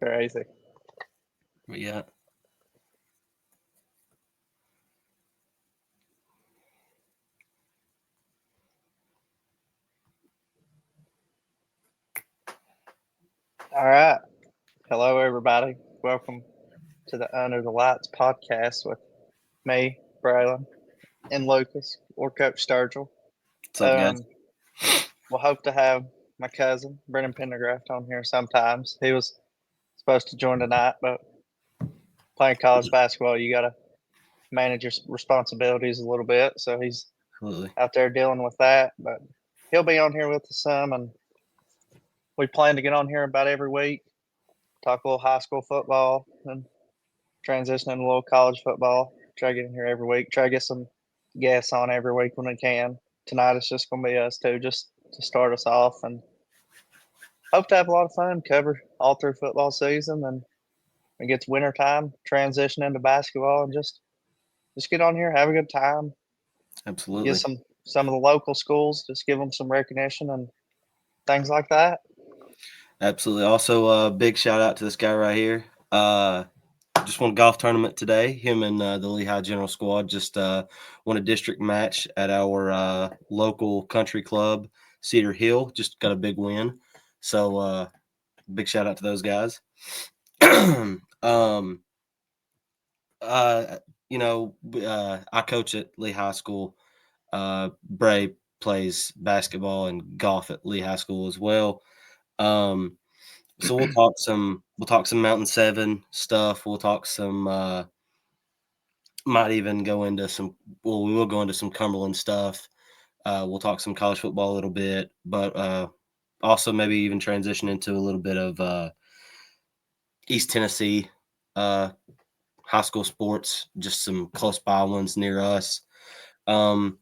Crazy. Yeah. All right. Hello, everybody. Welcome to the Under the Lights podcast with me, Braylon, and Lucas, or Coach Sturgill. What's up, guys? Um, we'll hope to have my cousin, Brennan Pendergraft, on here sometimes. He was supposed to join tonight, but playing college basketball, you got to manage your responsibilities a little bit. So he's Absolutely. out there dealing with that. But he'll be on here with us some, and we plan to get on here about every week, talk a little high school football, and transition into a little college football. Try to get in here every week. Try to get some guests on every week when we can. Tonight it's just going to be us two, just to start us off, and hope to have a lot of fun. Cover all through football season, and it gets winter time, transition into basketball, and just get on here, have a good time. Get Absolutely. some of the local schools, just give them some recognition and things like that. Absolutely. Also, big shout out to this guy right here. Just won a golf tournament today. Him and the Lehigh General Squad just won a district match at our local country club, Cedar Hill. Just got a big win. So, big shout out to those guys. um, I coach at Lee High School. Bray plays basketball and golf at Lee High School as well. So we'll talk some Mountain 7 stuff. We'll talk some might even go into some we will go into some Cumberland stuff. We'll talk some college football a little bit, but also maybe even transition into a little bit of East Tennessee uh, high school sports, just some close by ones near us. But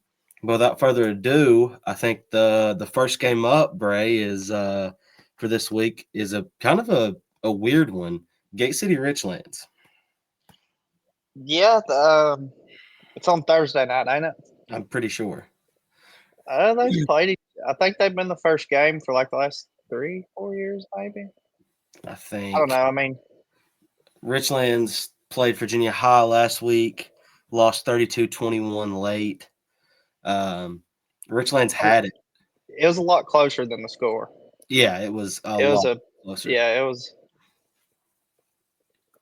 without further ado, I think the first game up, Bray, is for this week is a kind of a weird one. Gate City Richlands. Yeah, it's on Thursday night, ain't it? I'm pretty sure. They've played. I think they've been the first game for like the last 3-4 years, maybe. I I don't think know. I mean, Richlands played Virginia High last week, lost 32-21 late. Um, Richlands had it. it was a lot closer than the score. Yeah, it was a It was lot a closer. yeah, it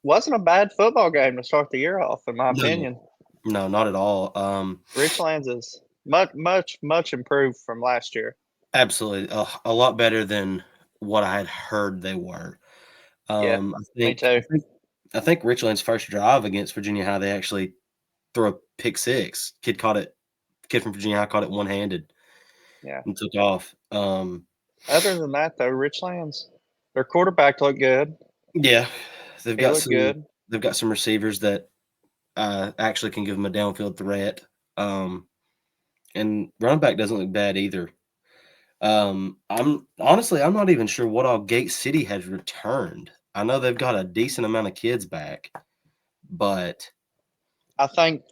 wasn't a bad football game to start the year off, in my No, opinion. no, not at all. Richlands is much improved from last year. Absolutely, a lot better than what I had heard they were. Yeah, I me think too. I think I think Richland's first drive against Virginia High, they actually threw a pick six. Kid from Virginia High caught it one handed Yeah. and took off. Other than that, though, Richlands, their quarterback looked good. Yeah, they've He got looked some good. they've got some receivers that actually can give them a downfield threat. And running back doesn't look bad either. I'm not even sure what all Gate City has returned. I know they've got a decent amount of kids back, but I think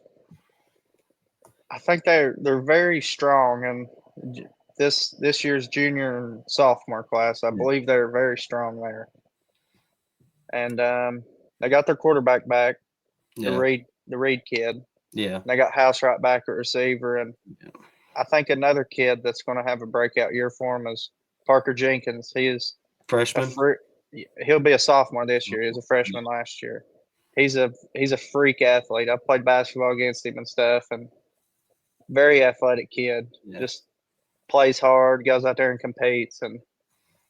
they're very strong, and this year's junior and sophomore class, I believe they're very strong there. And they got their quarterback back, the yeah, Reed kid. yeah, They got House right back at receiver, and I think another kid that's going to have a breakout year for him is Parker Jenkins. He is a freshman. freak. He'll be a sophomore this year. He was a freshman last year. He's a freak athlete. I played basketball against him and stuff, and very athletic kid. Yeah, Just plays hard, goes out there and competes, and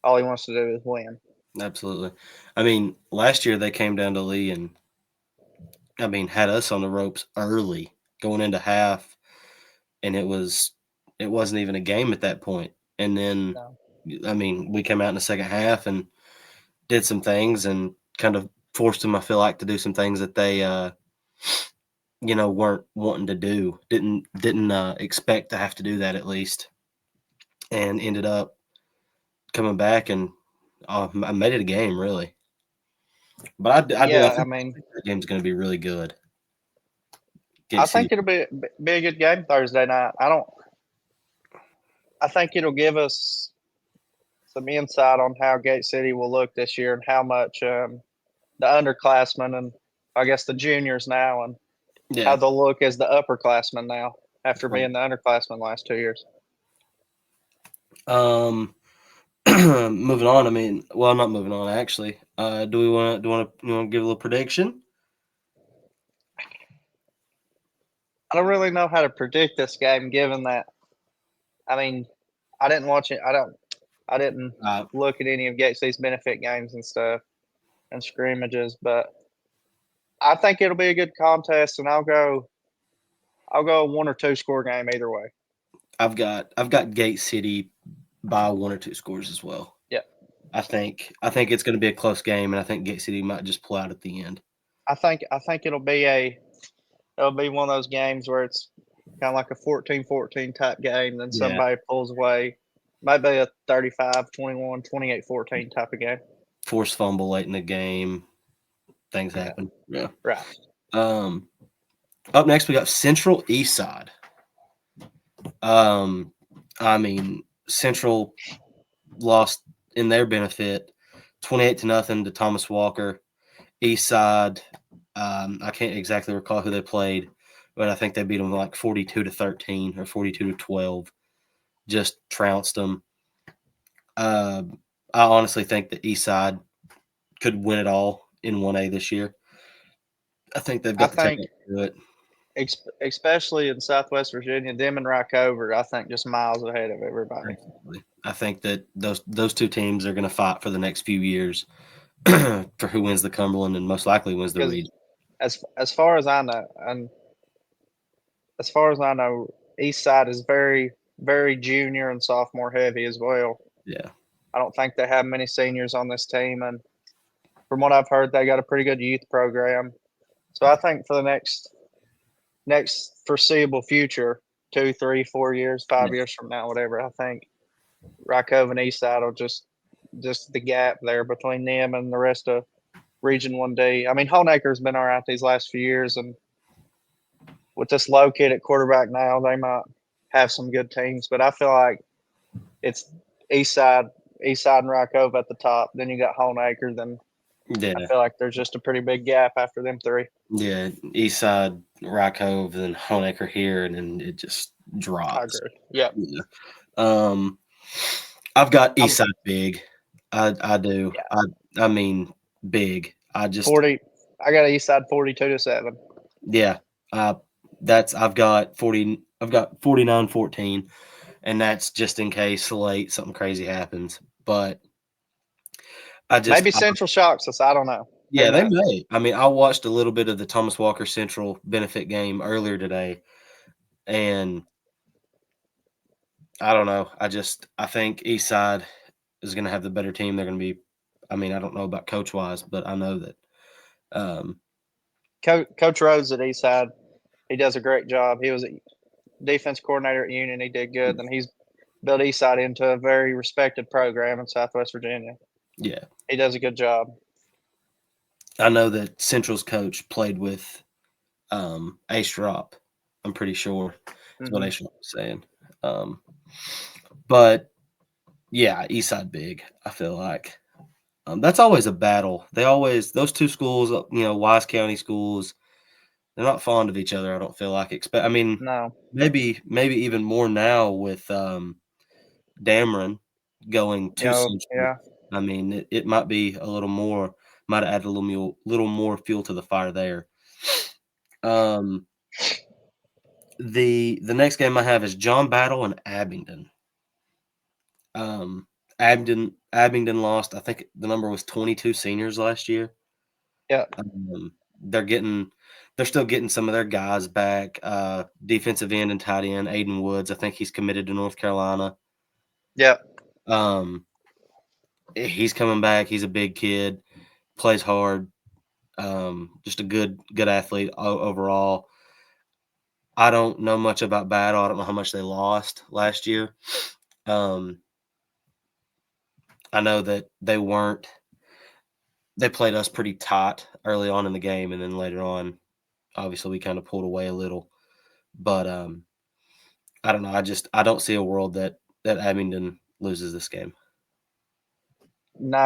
all he wants to do is win. absolutely. I mean, last year they came down to Lee and had us on the ropes early going into half, and it wasn't even a game at that point. And then, No. we came out in the second half and did some things and kind of forced them, I feel like, to do some things that they, weren't wanting to do. Didn't expect to have to do that at least, and ended up coming back and I made it a game really. But I do. I Yeah, I think mean, that game's going to be really good. I Gate City. think it'll be a good game Thursday night. I think it'll give us some insight on how Gate City will look this year and how much the underclassmen and I guess the juniors now and how Yeah. they'll look as the upperclassmen now after Right. being the underclassmen last 2 years. Moving on. I mean, well, not moving on actually. Do we want to give a little prediction? I don't really know how to predict this game, given that I mean I didn't watch it. I didn't Uh, look at any of Gate City's benefit games and stuff and scrimmages, but I think it'll be a good contest, and I'll go a 1 or 2 score game either way. I've got Gate City by 1 or 2 scores as well. Yeah, I think it's going to be a close game, and I think Gate City might just pull out at the end. I think it'll be one of those games where it's kind of like a 14-14 type game, then Yeah. somebody pulls away. Might be a 35-21, 28-14 type of game. Force fumble late in the game. Things happen. Yeah. Right. Up next we got Central East Side. I mean, Central lost in their benefit 28-0 to Thomas Walker. East Side, I can't exactly recall who they played, but I think they beat them like 42-13 or 42-12. Just trounced them. I honestly think the East Side could win it all in 1A this year. I think they've got the talent to do it. Especially in Southwest Virginia, them and Rockover, I think just miles ahead of everybody. I think that those two teams are going to fight for the next few years for who wins the Cumberland and most likely wins the Because region. as far as I know, and as far as I know, East Side is very, very junior and sophomore heavy as well. Yeah. I don't think they have many seniors on this team, and from what I've heard, they got a pretty good youth program. So I think for the next foreseeable future, 2, 3, 4 years, 5 years from now, whatever, I think Rockover and Eastside will just the gap there between them and the rest of Region 1D. I mean, Honaker's been all right these last few years, and with this low kid at quarterback now, they might have some good teams. But I feel like it's Eastside and Rockover at the top. Then you got Honaker. Then Yeah. I feel like there's just a pretty big gap after them three. Yeah. East Side, Rock Cove, then Honaker here, and then it just drops. I agree. Yep. Yeah. I've got East Side big. I do. Yeah. I mean big. I just 40. I got Eastside 42-7. Yeah. I've got 49-14, and that's just in case late something crazy happens. But Maybe Central shocks us. I don't know. Yeah, they may. I mean, I watched a little bit of the Thomas Walker Central benefit game earlier today, and I don't know. I think East Side is going to have the better team. They're going to be. I mean, I don't know about coach wise, but I know that. Coach Rhodes at East Side, he does a great job. He was a defense coordinator at Union. He did good, and he's built East Side into a very respected program in Southwest Virginia. Yeah, he does a good job. I know that Central's coach played with Ace Drop. I'm pretty sure that's what Ace Drop was saying. But yeah, East Side big. I feel like that's always a battle. Those two schools, Wise County schools, they're not fond of each other. I don't feel like. I mean, No. maybe even more now with Dameron going to Central. Yeah. I mean, it might be a little more. Might have added a little more fuel to the fire there. The next game I have is John Battle and Abingdon. Abingdon lost. I think the number was 22 seniors last year. Yeah. They're still getting some of their guys back. Defensive end and tight end Aiden Woods. I think he's committed to North Carolina. Yeah. He's coming back. He's a big kid, plays hard. Just a good athlete overall. I don't know much about Battle. I don't know how much they lost last year. I know that they played us pretty tight early on in the game, and then later on, obviously we kind of pulled away a little. But I don't know. I don't see a world that Abingdon loses this game. No,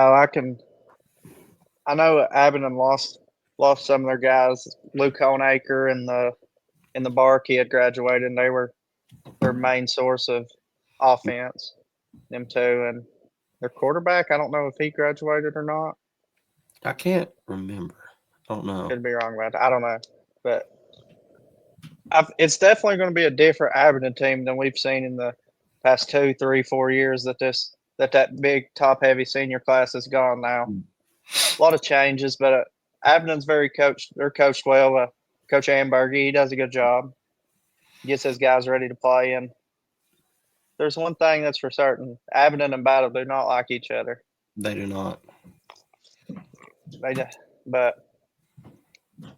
I know Abingdon lost some of their guys. Luke Honaker and the bar kid graduated, and they were their main source of offense. Them two, and their quarterback. I don't know if he graduated or not. I can't remember. I don't know. Could be wrong about that. I don't know, but it's definitely going to be a different Abingdon team than we've seen in the past 2, 3, 4 years that big top heavy senior class has gone now. A lot of changes, but Abingdon's very coached. They're coached well. Coach Ambergy, he does a good job. Gets his guys ready to play. And there's one thing that's for certain: Abingdon and Battle do not like each other. They do not. But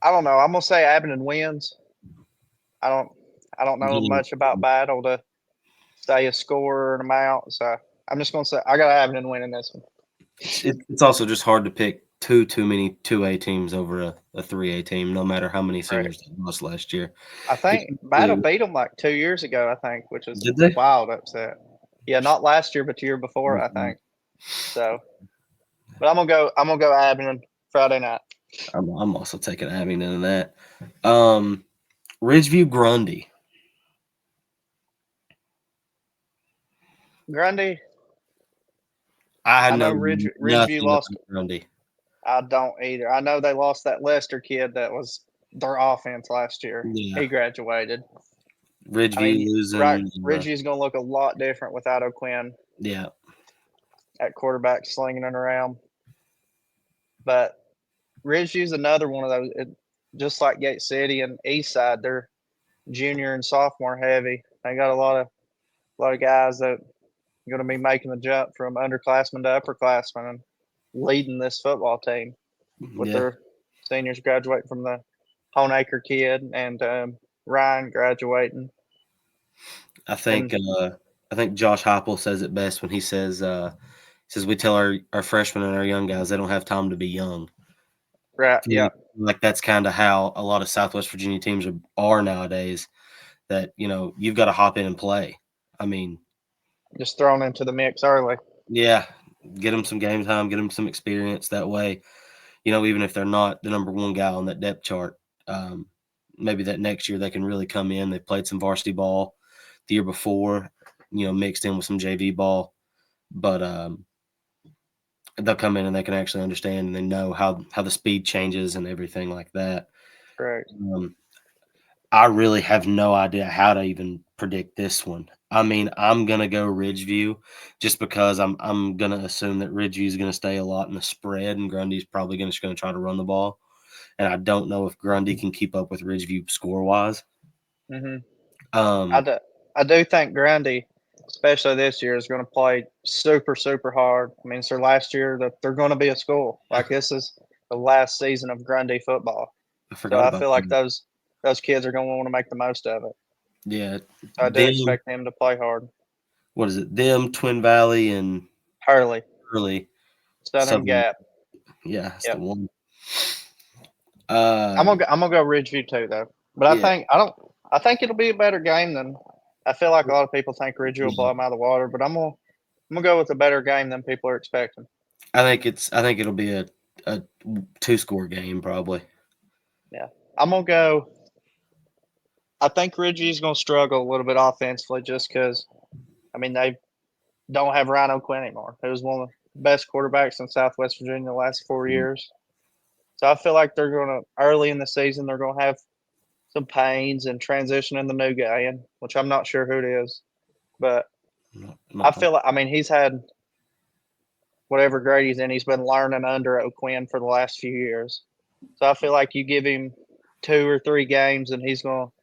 I don't know. I'm gonna say Abingdon wins. I don't know much about Battle to say a score or an amount, so I'm just gonna say I got Abingdon winning this one. It's also just hard to pick too many 2A teams over a 3A team, no matter how many seniors they lost last year. I think Battle beat them like 2 years ago, I think, which is Did they? wild upset. Yeah, not last year, but the year before, I think. So, but I'm gonna go Abingdon Friday night. I'm also taking Abingdon in that. Ridgeview Grundy. Grundy. I know know Ridgeview lost. Grundy. I don't either. I know they lost that Lester kid that was their offense last year. Yeah. He graduated. Ridgeview losing. Right, Ridgevie's going to look a lot different without O'Quinn. Yeah. At quarterback, slinging it around. But Ridgeview's another one of those. Just like Gate City and Eastside, they're junior and sophomore heavy. They got a lot of guys that are going to be making the jump from underclassmen to upperclassmen and leading this football team with their seniors graduating from the Honaker kid and Ryan graduating. I think Josh Heupel says it best when he says we tell our freshmen and our young guys they don't have time to be young. Right. Yeah. Like that's kind of how a lot of Southwest Virginia teams are nowadays. That you've got to hop in and play. I mean, just thrown into the mix early. Yeah, get them some game time, get them some experience. That way, even if they're not the number one guy on that depth chart, maybe that next year they can really come in. They played some varsity ball the year before, mixed in with some JV ball, but they'll come in and they can actually understand and they know how the speed changes and everything like that. Right. I really have no idea how to even predict this one. I mean, I'm gonna go Ridgeview just because I'm gonna assume that Ridgeview is gonna stay a lot in the spread, and Grundy's probably gonna try to run the ball. And I don't know if Grundy can keep up with Ridgeview score wise. Mm-hmm. I do think Grundy, especially this year, is going to play super hard. I mean, it's their last year that they're going to be a school. Like this is the last season of Grundy football. I feel like those kids are going to want to make the most of it. Yeah, so I do expect them to play hard. What is it? Them, Twin Valley, and Hurley, Southern Gap. Yeah, that's the one. I'm gonna go Ridgeview too, though. But I think it'll be a better game than I feel like a lot of people think Ridgeview will blow them out of the water. But I'm gonna go with a better game than people are expecting. I think it'll be a 2-score game probably. Yeah, I'm gonna go. I think Ridgeview is gonna struggle a little bit offensively just because, I mean, they don't have Ryan O'Quinn anymore. He was one of the best quarterbacks in Southwest Virginia the last 4 years. So I feel like they're gonna early in the season they're gonna have some pains and transitioning the new guy in, which I'm not sure who it is. But I feel like, I mean, he's had whatever grade he's in, he's been learning under O'Quinn for the last few years. So I feel like you give him 2 or 3 games and he's going to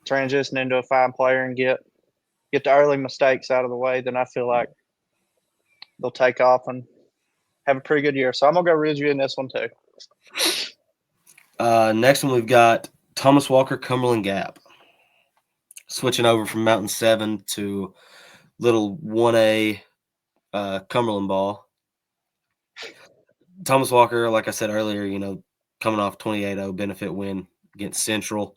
transition into a fine player and get the early mistakes out of the way. Then I feel like they'll take off and have a pretty good year. So I'm going to go Ridgeview in this one too. Next one we've got Thomas Walker, Cumberland Gap. Switching over from Mountain 7 to little 1A Cumberland ball. Thomas Walker, like I said earlier, coming off 28-0 benefit win against Central.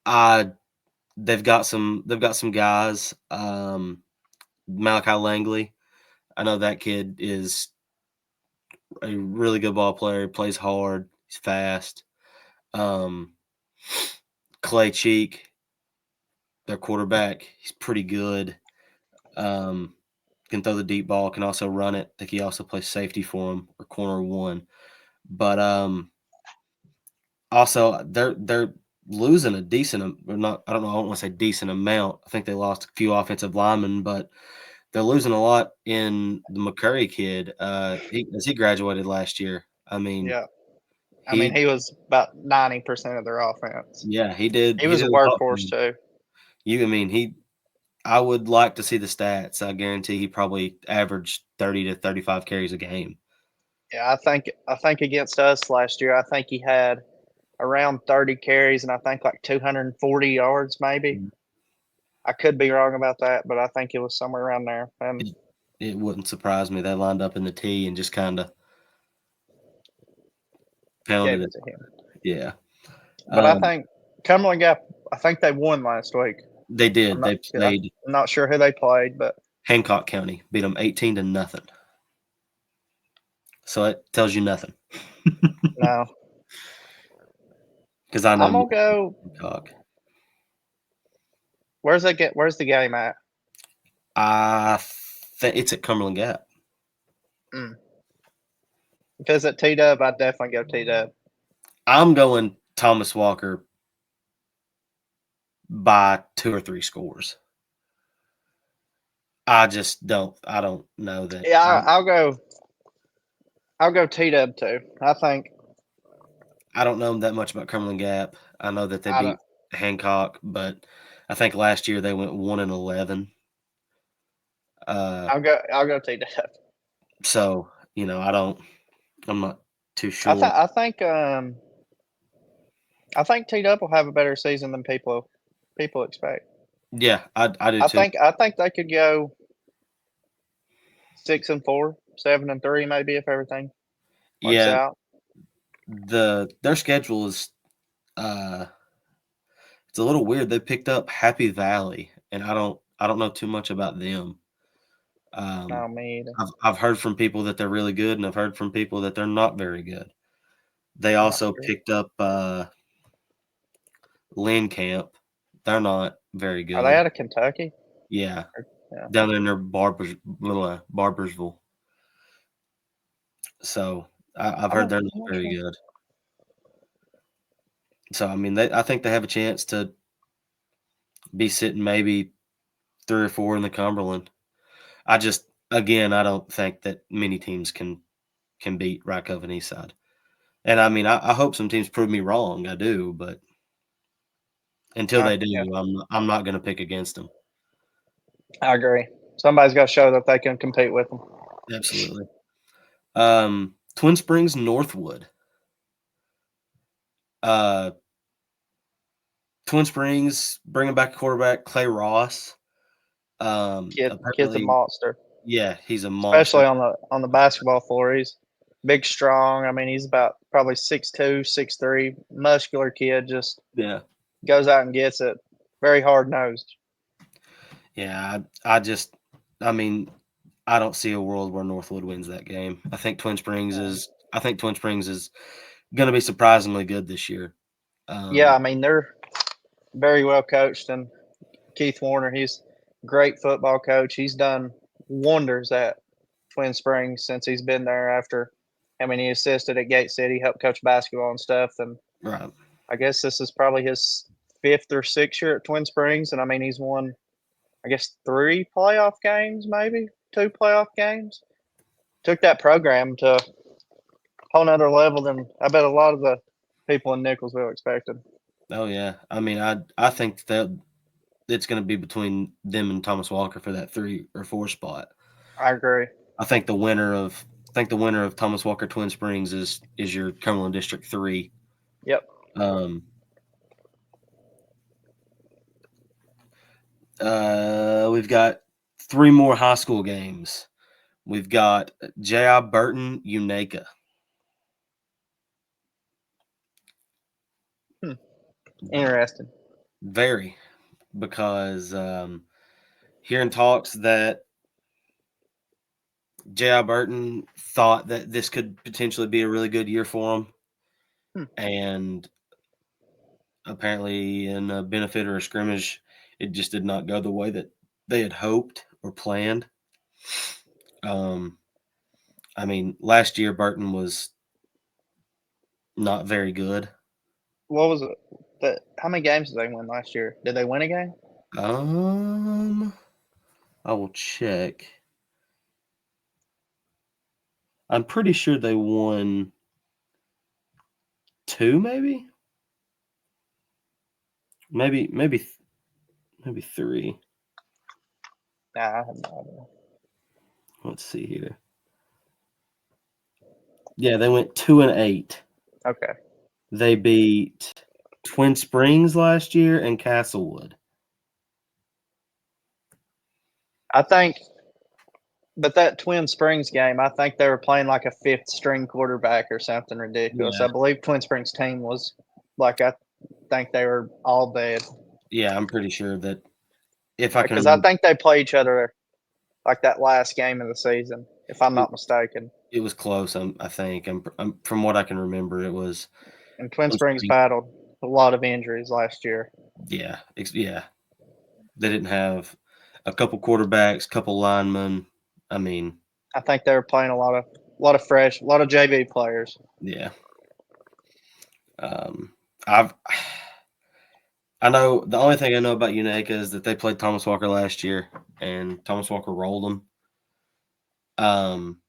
They've got some guys. Malachi Langley, I know that kid is a really good ball player. Plays hard. He's fast. Clay Cheek, their quarterback, he's pretty good. Can throw the deep ball. Can also run it. I think he also plays safety for him or corner one. But also they're losing a decent or not. I don't know. I don't want to say decent amount. I think they lost a few offensive linemen, but they're losing a lot in the McCurry kid. He graduated last year. I mean, Yeah. I mean, he he was about 90% of their offense. yeah he did He he was did a a lot for workhorse them. too. I mean he. I would like to see the stats. I guarantee he probably averaged 30 to 35 carries a game. Yeah, I think against us last year, I think he had around 30 carries and I think like 240 yards maybe. I could be wrong about that, but I think it was somewhere around there. And It wouldn't surprise me. They lined up in the tee and just kind of gave pounded it it. to him. Yeah. But I think Cumberland Gap, I think they won last week. They I'm did. not, They played I'm not sure who they played, but Hancock County, beat them 18 to nothing. So it tells you nothing. no. Because I know I'm you gonna go. Hancock. Where's the game at? I think it's at Cumberland Gap. Mm. If it's at T Dub, I'd definitely go T Dub. I'm going Thomas Walker by 2 or 3 scores. I don't know that. Yeah, I'll go. I'll go T Dub too. I don't know that much about Cumberland Gap. I know that they I don't. beat Hancock, but I think last year they went 1-11. I'll go T Dub. So I'm not too sure. I think T Dub will have a better season than people expect. Yeah, I do I too. think I think they could go 6-4, 7-3, maybe if everything works Yeah, out. their schedule is uh it's a little weird. They picked up Happy Valley, and I don't know too much about them. No, Um, me either. I've heard from people that they're really good, and I've heard from people that they're not very good. They I'm not also sure. picked up Lynn Camp. They're not very Are they good. out of Kentucky? Yeah, Yeah, down there near Barbersville. So I've heard they're not I'm not very sure. good. So I mean, I think they have a chance to be sitting maybe 3 or 4 in the Cumberland. I don't think that many teams can beat Rycove and Eastside. And I mean, I hope some teams prove me wrong. I do, but until they Yeah, do, I'm not going to pick against them. I agree. Somebody's got to show that they can compete with them. Absolutely. Twin Springs Northwood. Uh, Twin Springs bringing back a quarterback, Clay Ross. Kid's a Apparently, monster, yeah, he's a monster. especially on the basketball floor. He's big, strong. I mean, he's about probably 6'2", 6'3", muscular kid. Just Yeah, goes out and gets it. Very hard nosed. yeah. I mean, I don't see a world where Northwood wins that game. I think Twin Springs is. I think Twin Springs is going to be surprisingly good this year. Yeah, I mean they're very well coached, and Keith Warner, he's a great football coach. He's done wonders at Twin Springs since he's been there. After, I mean, he assisted at Gate City, helped coach basketball and stuff, and Right. I guess this is probably his 5th or 6th year at Twin Springs, and I mean he's won, I guess 3 playoff games, maybe 2 playoff games. Took that program to a whole nother level than I bet a lot of the people in Nicholsville expected. Oh yeah. I mean, I think that it's going to be between them and Thomas Walker for that 3 or 4 spot. I agree. I think the winner of Thomas Walker Twin Springs is your Cumberland District 3. Yep. Um, we've got 3 more high school games. We've got J.I. Burton, Unaka. Interesting. Very, because hearing talks that J.I. Burton thought that this could potentially be a really good year for him, Hmm. and apparently in a benefit or a scrimmage, it just did not go the way that they had hoped or planned. I mean, last year Burton was not very good. What was it? How many games did they win last year? Did they win a game? I will check. I'm pretty sure they won 2, maybe 3. Nah, I have no idea. Let's see here. Yeah, they went 2-8. Okay. They beat Twin Springs last year and Castlewood. I think, but that Twin Springs game, I think they were playing like a fifth string quarterback or something ridiculous. Yeah. I believe Twin Springs team was like, I think they were all dead. Yeah, I'm pretty sure that if I can Because I remember, think they play each other like that last game of the season, if I'm it, not mistaken. it was close. I think. From what I can remember, it was. And Twin Springs battled a lot of injuries last year. Yeah, yeah. They didn't have a couple quarterbacks, couple linemen. I mean, I think they were playing a lot of fresh, a lot of JV players. yeah. I've I know the only thing I know about Unaka is that they played Thomas Walker last year, and Thomas Walker rolled them. I'm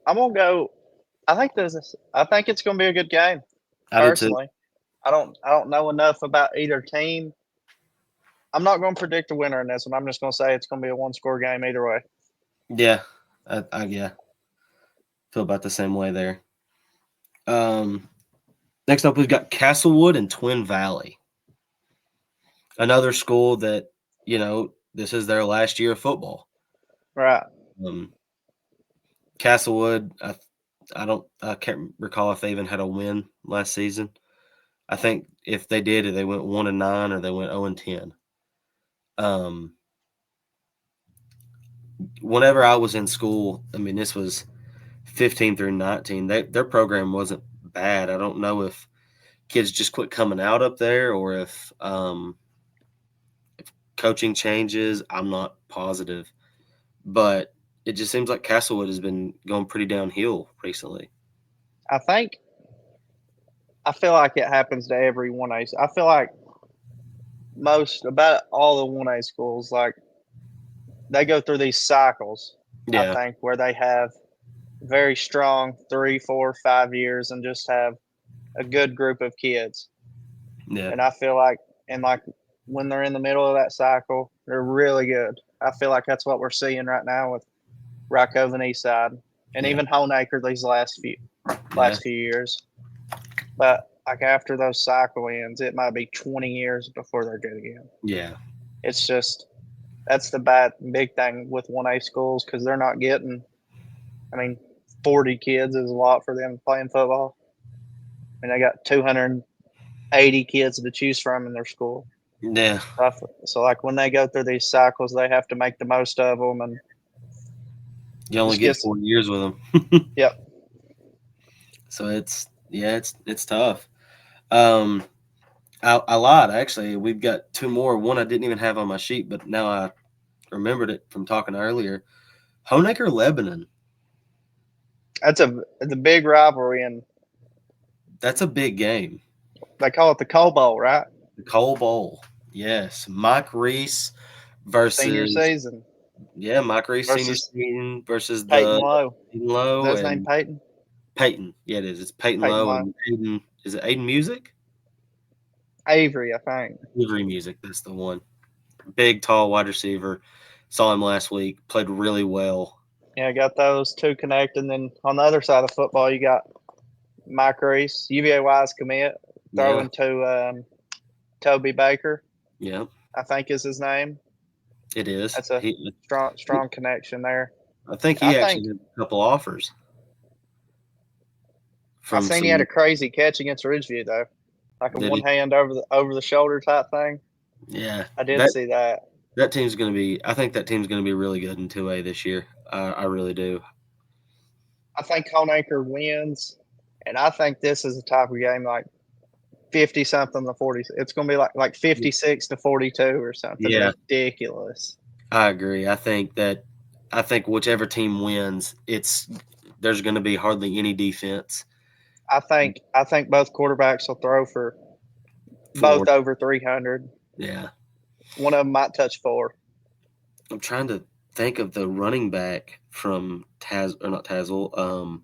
gonna go. I think it's gonna be a good game. I did too. Personally, I don't know enough about either team. I'm not going to predict a winner in this one. I'm just going to say it's going to be a one-score game either way. Yeah, yeah, feel about the same way there. Next up, we've got Castlewood and Twin Valley. Another school that, this is their last year of football. Right. Castlewood, I can't recall if they even had a win last season. I think if they did, they went 1-9 or they went 0-10. Whenever I was in school, I mean, this was 15 through 19. Their program wasn't bad. I don't know if kids just quit coming out up there or if coaching changes. I'm not positive, but it just seems like Castlewood has been going pretty downhill recently. I feel like it happens to every 1A. I feel like about all the 1A schools, like they go through these cycles, I Yeah, think, where they have very strong 3, 4, 5 years and just have a good group of kids. yeah, And I feel like, when they're in the middle of that cycle, they're really good. I feel like that's what we're seeing right now with Rockovan and Eastside, and yeah, even Honaker these last yeah, few years. But like after those cycle ends, it might be 20 years before they're good again. yeah, It's just that's the big thing with 1A schools because they're not getting. I mean, 40 kids is a lot for them playing football. I mean, they got 280 kids to choose from in their school. yeah. So like when they go through these cycles, they have to make the most of them and You only just get get. 4 years with them. Yep. So it's tough. Um, I lied actually. We've got 2 more. One I didn't even have on my sheet, but now I remembered it from talking earlier. Honaker Lebanon. It's a big rivalry, and That's a big game. they call it the Coal Bowl, right? The Coal Bowl. Yes. Mike Reese Senior versus season Mike Reese senior versus season versus Peyton the Lowe. Peyton Is that Lowe his name, and Peyton? Peyton. Yeah, it is. It's Peyton Peyton Lowe Lowe. and Aiden. Is it Aiden Music? Avery, I think. Avery Music. That's the one. Big, tall wide receiver. Saw him last week. Played really well. Yeah, got those two connected. And then on the other side of football, you got Mike Reese, UVA wise commit, Yeah. throwing to Toby Baker, Yeah. I think is his name. It is. That's a strong connection there. I think I he think actually had a couple offers I from seen he had a some. crazy catch against Ridgeview though, like a Did one he? hand over the shoulder type thing. Yeah. I did That see that. That team's going to be. I think that team's going to be really good in 2A this year. I really do. I think Honaker wins, and I think this is a type of game like 50 something to 40. It's going to be like 56 to 42 or something Yeah, ridiculous. I agree. I think whichever team wins, there's going to be hardly any defense. I think both quarterbacks will throw for For both over 300. yeah, One of them might touch 4. I'm trying to think of the running back from not Tazel,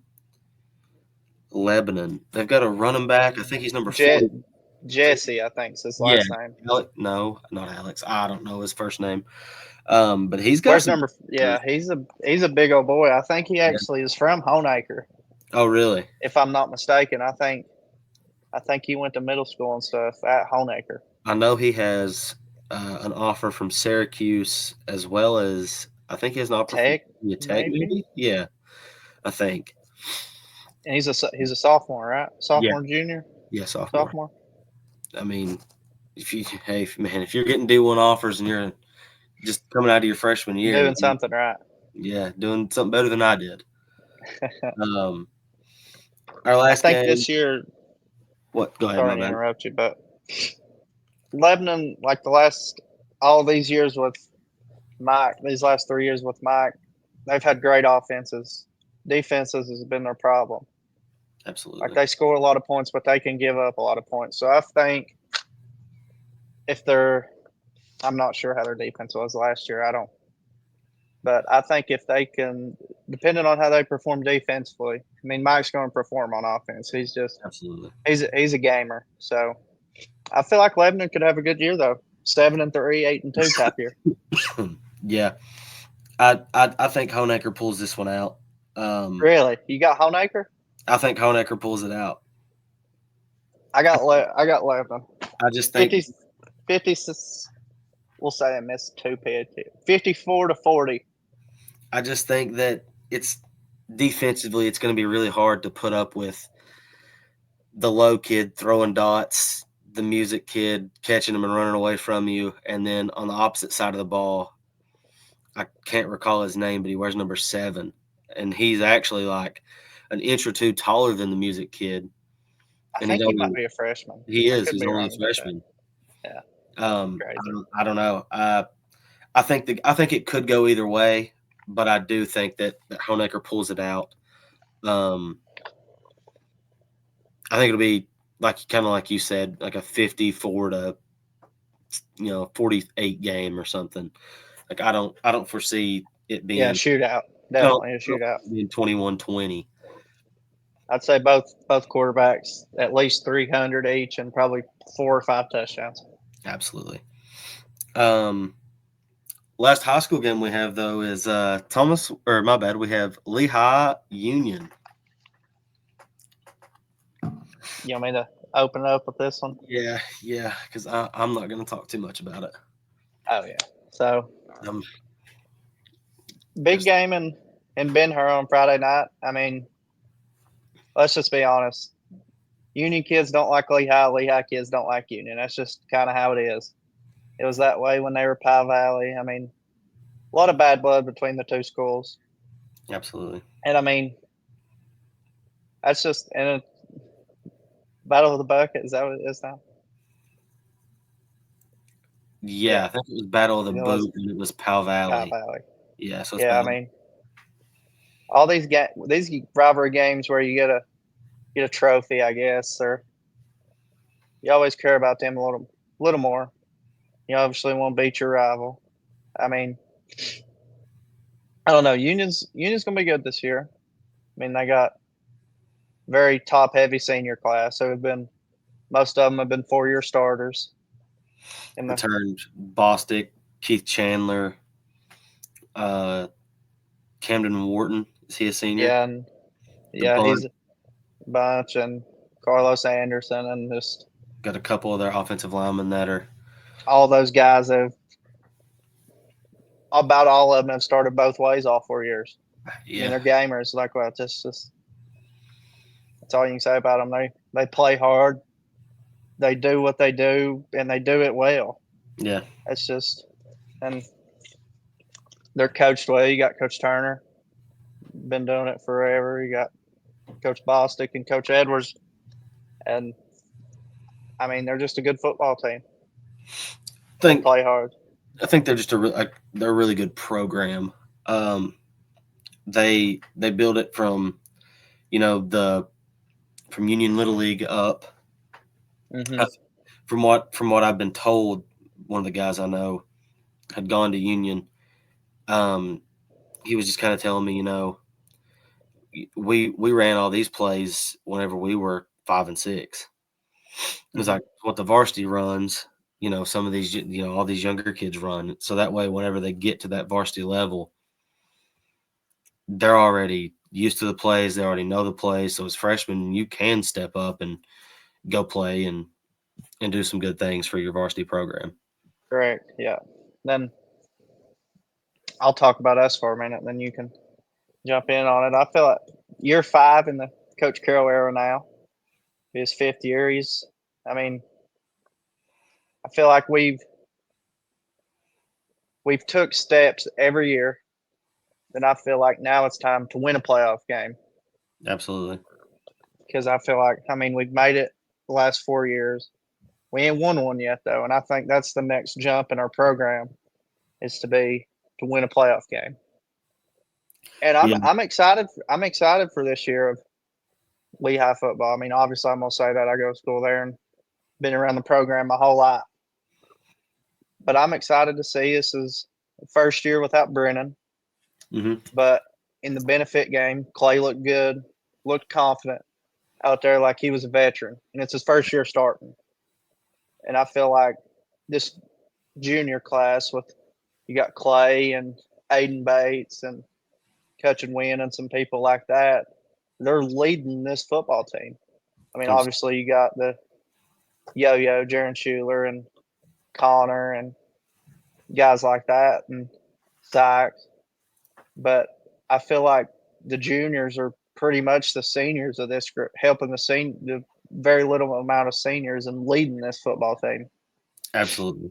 Lebanon. They've got a running back. I think he's number Je- 40. Jesse, I think is his Yeah, last name. No, not Alex. I don't know his first name. But he's got Where's some. number? Yeah, he's a big old boy. I think he Yeah. actually is from Honaker, Oh, really? if I'm not mistaken. I think he went to middle school and stuff at Honaker. I know he has an offer from Syracuse as well as I think he has an offer from Tech, Virginia Tech, maybe. maybe. Yeah, I think. And he's a sophomore, right? Yeah, Sophomore, junior, yeah, sophomore. sophomore. I mean, if you're getting D1 offers and you're just coming out of your freshman year, Doing something right. yeah, doing something better than I did. Our I last think game. this year. What? Go ahead, my Sorry to bad. interrupt you, but Lebanon, like all these years with Mike, these last 3 years with Mike, they've had great offenses. Defenses has been their problem. Like Absolutely. they score a lot of points, but they can give up a lot of points. So I think if I'm not sure how their defense was last year. I don't, but I think if they can, depending on how they perform defensively, I mean, Mike's going to perform on offense. Absolutely. He's a gamer. So I feel like Lebanon could have a good year though. 7-3, 8-2 type year. Yeah, I think Honecker pulls this one out. Really, you got Honaker? I think Honecker pulls it out. I got Lebanon. I just think 50, we'll say I missed 2 pitches. 54 to 40. I just think that it's defensively, it's going to be really hard to put up with the low kid throwing dots, the music kid catching them and running away from you, and then on the opposite side of the ball, I can't recall his name, but he wears number 7, and he's actually like an inch or two taller than the music kid. I And he's think he only might be a freshman. he I is could he's be only a wrong about that. freshman. Yeah, I crazy. don't know. I think it could go either way, but I do think that Honecker pulls it out. I think it'll be kind of like you said, like a 54 to 48 game or something. Like I don't foresee it Yeah, being shootout. Definitely a shootout. being 21-20. I'd say both quarterbacks at least 300 each and probably 4 or 5 touchdowns. Absolutely. Last high school game we have though is we have Lehigh Union. You want me to open it up with this one? Yeah, because I'm not going to talk too much about it. Oh yeah. So Um, big game in Ben Hur on Friday night. I mean, let's just be honest. Union kids don't like Lehigh. Lehigh kids don't like Union. That's just kind of how it is. It was that way when they were Pie Valley. I mean, a lot of bad blood between the two schools. Absolutely. And I mean, that's just in a battle of the bucket. Is that what it is now? Yeah, I think it was Battle of the It was Boot, and it was Pal Pie Valley. Valley. Yeah, so it's Yeah, I mean, all these rivalry games where you get a trophy, I guess, or you always care about them a little more. You obviously want to beat your rival. I mean, I don't know. Union's gonna be good this year. I mean, they got very top heavy senior class. So most of them have been 4-year starters. returned Bostic, Keith Chandler, Camden Wharton. Is he a senior? Yeah, and The yeah, Bunt he's a bunch, and Carlos Anderson, and just got a couple of their offensive linemen that are all those guys have about all of them have started both ways all 4 years. I mean, they're gamers. Like, well, just that's all you can say about them. They play hard. They do what they do, and they do it well. Yeah. It's just and they're coached well. You got Coach Turner, been doing it forever. You got Coach Bostic and Coach Edwards, and I mean they're just a good football team. They think play hard. I think they're just they're a really good program. Um, they build it from the from Union Little League up. Mm-hmm. From what I've been told, one of the guys I know had gone to Union. Um, he was just kind of telling me, we ran all these plays whenever we were 5 and 6. It was Mm-hmm. like what the varsity runs. Some of these, all these younger kids run. So that way, whenever they get to that varsity level, they're already used to the plays. They already know the plays. So as freshmen, you can step up and go play and do some good things for your varsity program. Correct. Yeah. Then I'll talk about us for a minute. Then you can jump in on it. I feel like year 5 in the Coach Carroll era now. His 5th year. I mean, I feel like we've took steps every year. Then I feel like now it's time to win a playoff game Absolutely. because I feel like we've made it the last 4 years. We ain't won one yet though, and I think that's the next jump in our program is to win a playoff game. And Yeah. I'm excited. I'm excited for this year of Lehigh football. I mean, obviously, I'm gonna say that I go to school there and been around the program my whole life. But I'm excited to see this is the first year without Brennan. Mm-hmm. But in the benefit game, Clay looked good, looked confident out there like he was a veteran, and it's his first year starting. And I feel like this junior class with you got Clay and Aiden Bates and Cutch and Wynn and some people like that, they're leading this football team. I mean, obviously you got the Yo-Yo, Jaron Schuler and Connor and guys like that and Sykes. But I feel like the juniors are pretty much the seniors of this group, helping the very little amount of seniors and leading this football team. Absolutely.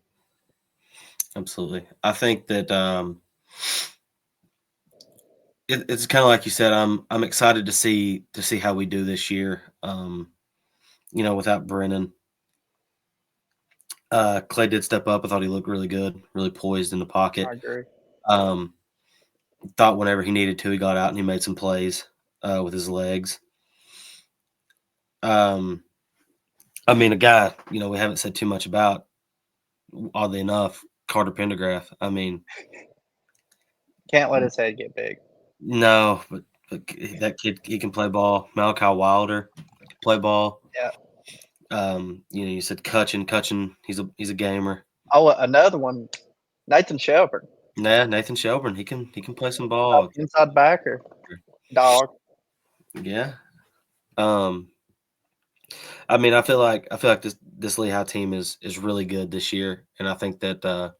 Absolutely. I think that it's kind of like you said. I'm excited to see how we do this year. Without Brennan, Clay did step up. I thought he looked really good, really poised in the pocket. I agree. Thought whenever he needed to, he got out and he made some plays with his legs. I mean, a guy we haven't said too much about, oddly enough, Carter Pendergraft. I mean, can't let his head get big. No, but that kid, he can play ball. Malachi Wilder can play ball. Yeah. You said Cutchin. He's a gamer. Oh, another one, Nathan Shelburne. Yeah, Nathan Shelburne. He can play some ball. Inside backer, dog. Yeah. I mean, I feel like this Lehigh team is really good this year, and I think that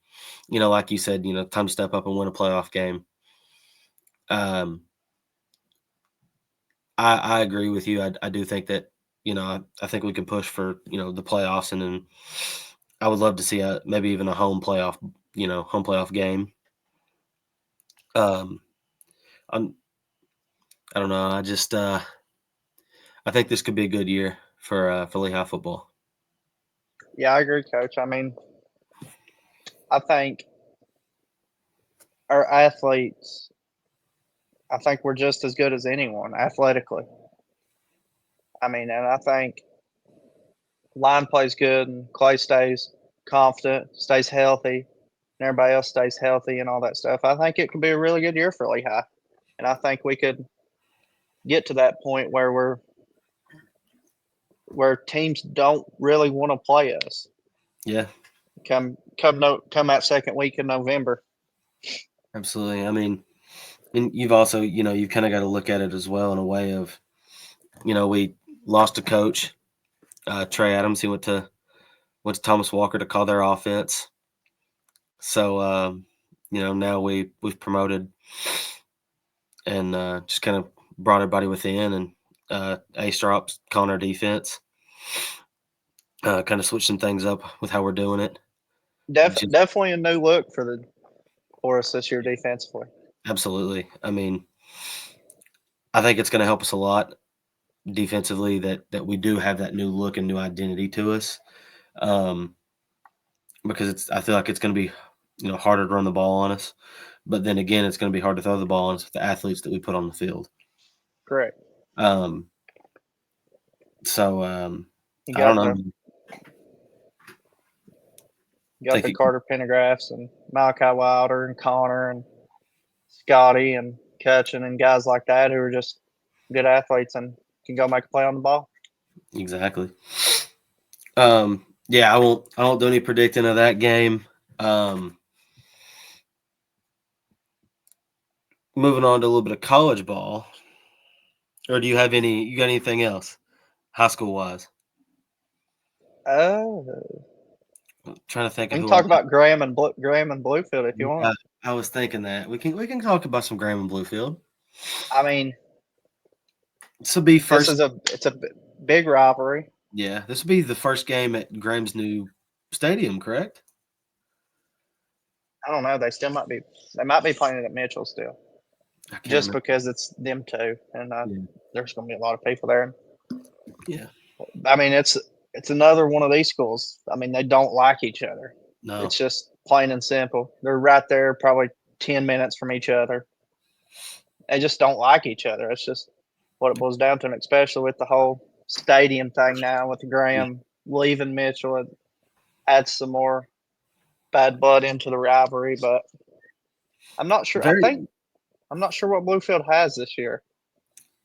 like you said, time to step up and win a playoff game. I agree with you. I do think that I think we can push for the playoffs, and then I would love to see maybe even a home playoff game. I don't know. I just I think this could be a good year for Lehigh football. Yeah, I agree, Coach. I mean, I think our athletes, I think we're just as good as anyone athletically. I mean, and I think line plays good and Clay stays confident, stays healthy, and everybody else stays healthy and all that stuff. I think it could be a really good year for Lehigh. And I think we could get to that point where teams don't really want to play us. Yeah. Come that second week in November. Absolutely. I mean, and you've also, you've kind of got to look at it as well in a way of, we lost a coach, Trey Adams. He went to Thomas Walker to call their offense. So, now we've promoted and just kind of brought everybody within, and Ace drops calling our defense. Kind of switch some things up with how we're doing it. Definitely a new look for for us this year defensively. Absolutely. I mean, I think it's going to help us a lot defensively that we do have that new look and new identity to us, because I feel like it's going to be harder to run the ball on us, but then again it's going to be hard to throw the ball on us with the athletes that we put on the field. Correct. So You I don't got know. the Carter Pendergraphs and Malachi Wilder and Connor and Scotty and Cutchin and guys like that who are just good athletes and can go make a play on the ball. Exactly. Yeah, I won't do any predicting of that game. Moving on to a little bit of college ball. Or do you got anything else high school wise? Oh, Trying to think we of can who talk about Graham and Bluefield if you want. I was thinking that we can talk about some Graham and Bluefield. I mean, this will be first. It's a big rivalry. Yeah, this will be the first game at Graham's new stadium, correct? I don't know. They might be playing it at Mitchell still, just remember. Because it's them two, and there's going to be a lot of people there. Yeah, I mean it's another one of these schools. I mean they don't like each other. No, it's just plain and simple. They're right there, probably 10 minutes from each other. They just don't like each other. It's just what it boils down to, and especially with the whole stadium thing now with Graham leaving Mitchell, it adds some more bad blood into the rivalry. But I'm not sure. I'm not sure what Bluefield has this year.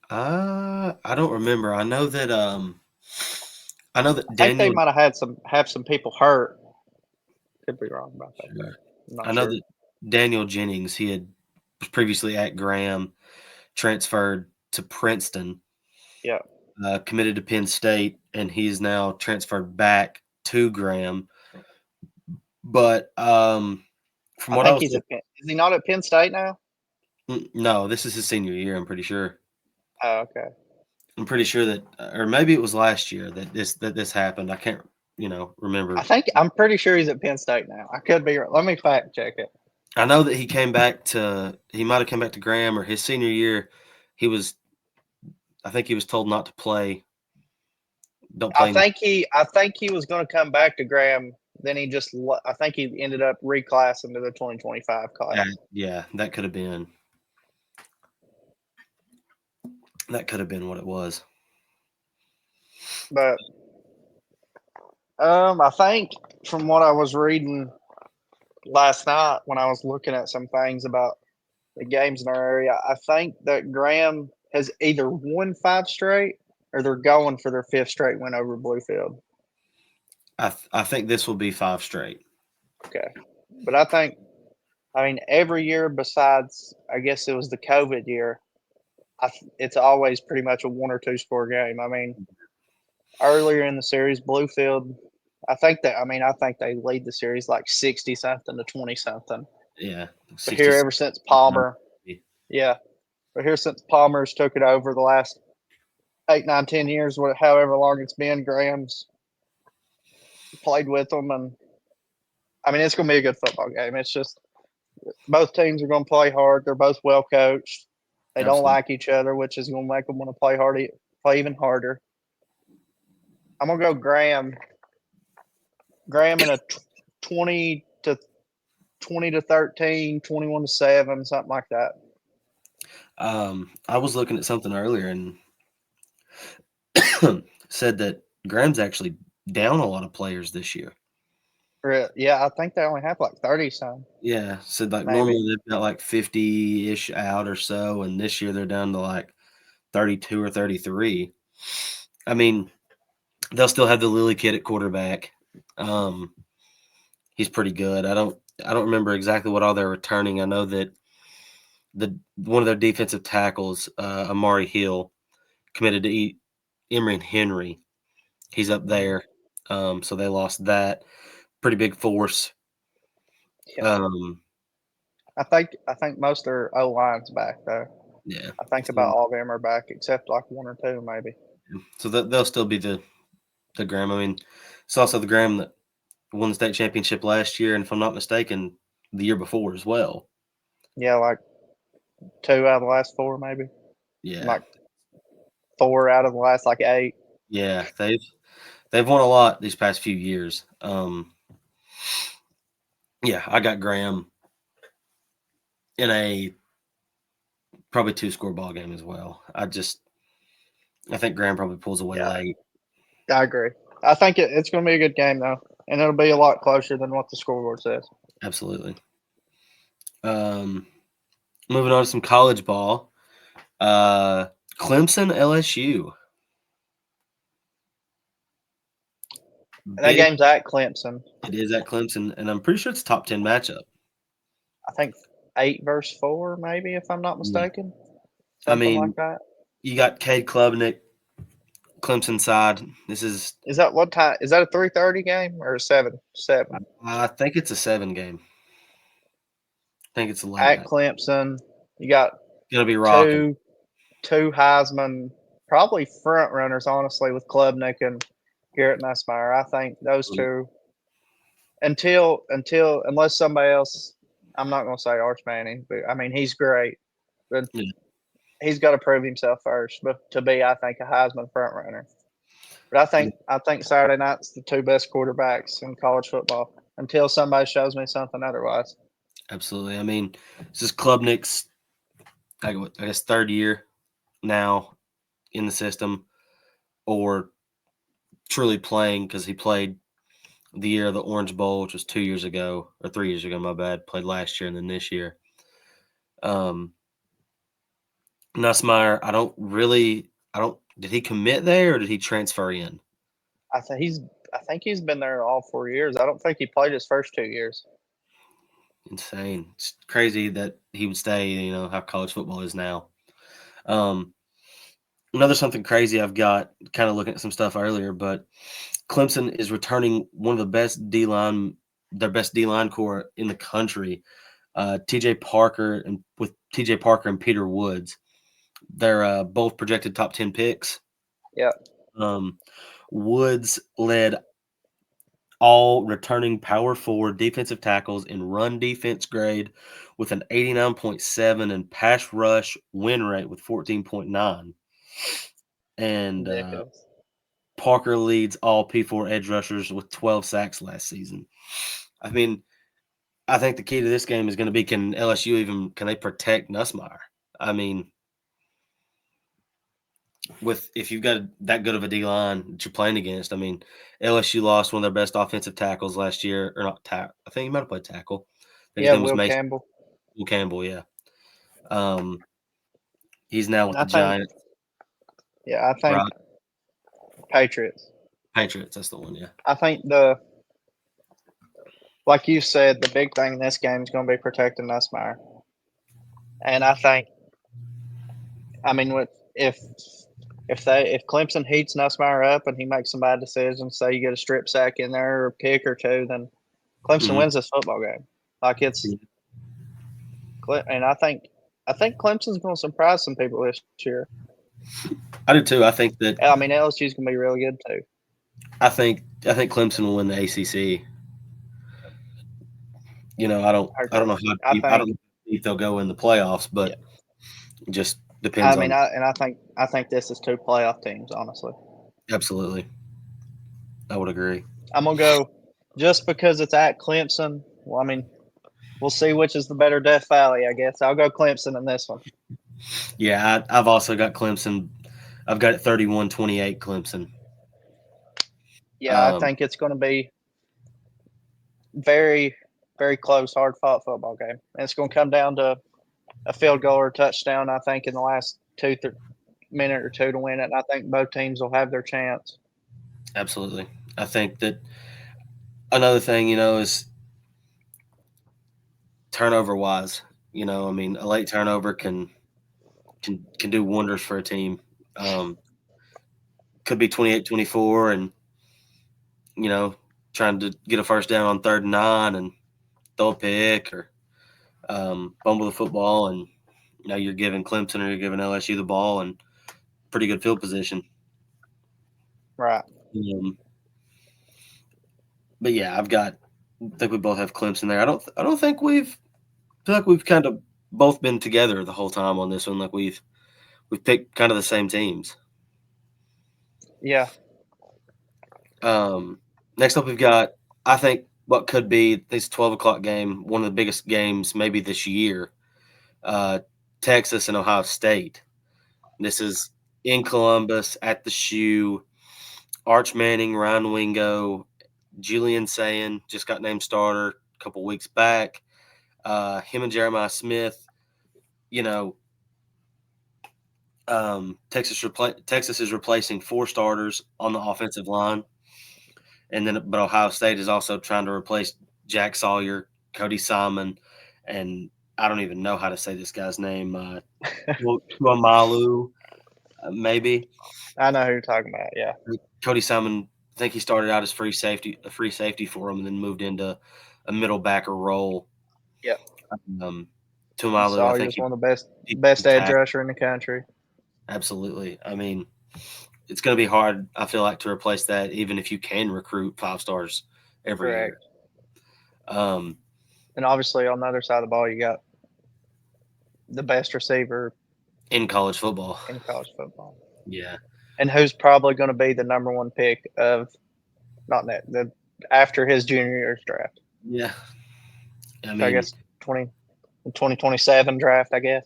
I don't remember. I know that Daniel. I think they might have some people hurt. Could be wrong about that. Sure. I know that Daniel Jennings, he was previously at Graham, transferred to Princeton. Yeah. Committed to Penn State, and he's now transferred back to Graham. But from what I was, is he not at Penn State now? No, this is his senior year. I'm pretty sure. Oh, okay. I'm pretty sure that, or maybe it was last year that this happened. I can't, remember. I'm pretty sure he's at Penn State now. I could be. Let me fact check it. I know that he might have come back to Graham, or his senior year. I think he was told not to play. Don't play. I think he was going to come back to Graham. Then I think he ended up reclassing to the 2025 class. Yeah, that could have been. That could have been what it was. But I think from what I was reading last night when I was looking at some things about the games in our area, I think that Graham has either won 5 straight or they're going for their 5th straight win over Bluefield. I think this will be 5 straight. Okay. But I mean, every year besides, I guess it was the COVID year, it's always pretty much a 1 or 2 score game. I mean, earlier in the series, Bluefield, I think they lead the series like 60 something to 20 something. Yeah. But here, ever since Palmer, but here since Palmer's took it over the last 8, 9, 10 years, however long it's been, Graham's played with them, and I mean it's going to be a good football game. It's just both teams are going to play hard. They're both well coached. They don't like each other, which is going to make them want to play even harder. I'm going to go Graham. Graham in a 20 to 13, 21 to 7, something like that. I was looking at something earlier and said that Graham's actually down a lot of players this year. Yeah, I think they only have like 30 some. Yeah, said like maybe. Normally they've got like 50-ish out or so, and this year they're down to like 32 or 33. I mean, they'll still have the Lilly kid at quarterback. He's pretty good. I don't remember exactly what all they're returning. I know that one of their defensive tackles, Amari Hill, committed to Emory Henry. He's up there. So they lost that. Pretty big force. Yeah. I think most of their O-line's back though. Yeah. I think about all of them are back except like 1 or 2 maybe. So they'll still be the Graham. I mean, it's also the Graham that won the state championship last year, and if I'm not mistaken, the year before as well. Yeah, like 2 out of the last 4, maybe. Yeah, Like 4 out of the last like 8. yeah, they've won a lot these past few years. Yeah, I got Graham in a probably 2-score ball game as well. I think Graham probably pulls away Yeah, late. I agree. I think it's going to be a good game though, and it'll be a lot closer than what the scoreboard says. Absolutely. Um, Moving on to some college ball. Uh, Clemson LSU. That Big. game's at Clemson. It is at Clemson, and I'm pretty sure it's a top 10 matchup. I think 8 versus 4, maybe if I'm not Yeah. mistaken, I something like mean, that. you got Cade Klubnik, Clemson side. This is, Is that what time? Is that a 3:30 game or a 7? 7 I think it's a 7 game. I think it's a late at night. Clemson. You got Gonna be rocking. two Heisman, probably front runners, honestly, with Klubnik and Garrett Nussmeier. I think those two until unless somebody else. I'm not going to say Arch Manning, but I mean he's great, but Yeah. he's got to prove himself first. But to be, I think, a Heisman front runner. But I think Saturday night's the 2 best quarterbacks in college football until somebody shows me something otherwise. Absolutely. I mean, this is Klubnik's, I guess, 3rd year now in the system, or truly playing, because he played the year of the Orange Bowl, which was 2 years ago, or 3 years ago, my bad. Played last year and then this year. Um, Nussmeier, did he commit there or did he transfer in? I think he's been there all 4 years. I don't think he played his first 2 years. Insane. It's crazy that he would stay, how college football is now. Um, Another something crazy I've got, kind of looking at some stuff earlier, but Clemson is returning one of the best their best D line core in the country. TJ Parker and Peter Woods. They're both projected top 10 picks. Yeah, Um, Woods led all returning power forward defensive tackles in run defense grade with an 89.7 and pass rush win rate with 14.9. And ridiculous. Parker leads all P4 edge rushers with 12 sacks last season. I mean, I think the key to this game is going to be, can they protect Nussmeier? I mean, if you've got that good of a D line that you're playing against, I mean, LSU lost one of their best offensive tackles last year, or not tackle. I think he might have played tackle. I think his Yeah, name was Will Mason Campbell. Will Campbell. Yeah, he's now with I the think. Giants. Yeah, I think Right, Patriots. Patriots. That's the one. Yeah, I think like you said, the big thing in this game is going to be protecting Nussmeier. And I mean, if Clemson heats Nussmeier up and he makes some bad decisions, say you get a strip sack in there or a pick or two, then Clemson mm-hmm. wins this football game. Like and I think Clemson's going to surprise some people this year. I do too. I think that I mean, LSU's going to be really good too. I think Clemson will win the ACC. I don't know how I deep, I think don't know how deep they'll go in the playoffs, yeah. but it just depends I mean, on. I think this is 2 playoff teams. Honestly, Absolutely, I would agree. I'm gonna go just because it's at Clemson. Well, I mean, we'll see which is the better Death Valley. I guess I'll go Clemson in this one. Yeah, I've also got Clemson. I've got it 31-28 Clemson. Yeah, I Um, think it's going to be very, very close, hard fought football game. And it's going to come down to a field goal or touchdown, I think, in the last minute or two to win it. And I think both teams will have their chance. Absolutely. I think that another thing, is turnover wise. I mean, a late turnover can do wonders for a team. Could be 28-24 and, you know, trying to get a first down on 3rd and 9 and throw a pick or fumble the football, and you're giving Clemson or you're giving LSU the ball and pretty good field position. Right. But yeah, I've got I think we both have Clemson there. I don't think feel like we've kind of both been together the whole time on this one. Like we've picked kind of the same teams. Yeah, Um, Next up, we've got I think what could be this 12 o'clock game, one of the biggest games maybe this year. Uh, Texas and Ohio State. This is in Columbus at the Shoe. Arch Manning, Ryan Wingo, Julian Sayin just got named starter a couple weeks back. Him and Jeremiah Smith, you know, Texas is replacing 4 starters on the offensive line, and then but Ohio State is also trying to replace Jack Sawyer, Cody Simon, and I don't even know how to say this guy's name. Tuamalu, maybe. I know who you're talking about. Yeah, Cody Simon, I think he started out as a free safety for him, and then moved into a middle backer role. yeah. Um, Tuamalu, I think Sawyer's one of the he best edge tackle. rusher in the country. Absolutely. I mean, it's going to be hard, I feel like, to replace that, even if you can recruit 5 stars every year. Correct. Um, And obviously, on the other side of the ball, you got the best receiver in college football. in college football, Yeah. and who's probably going to be the number one pick of not net the after his junior year's draft. Yeah. I So I mean, guess 2027 draft. I guess.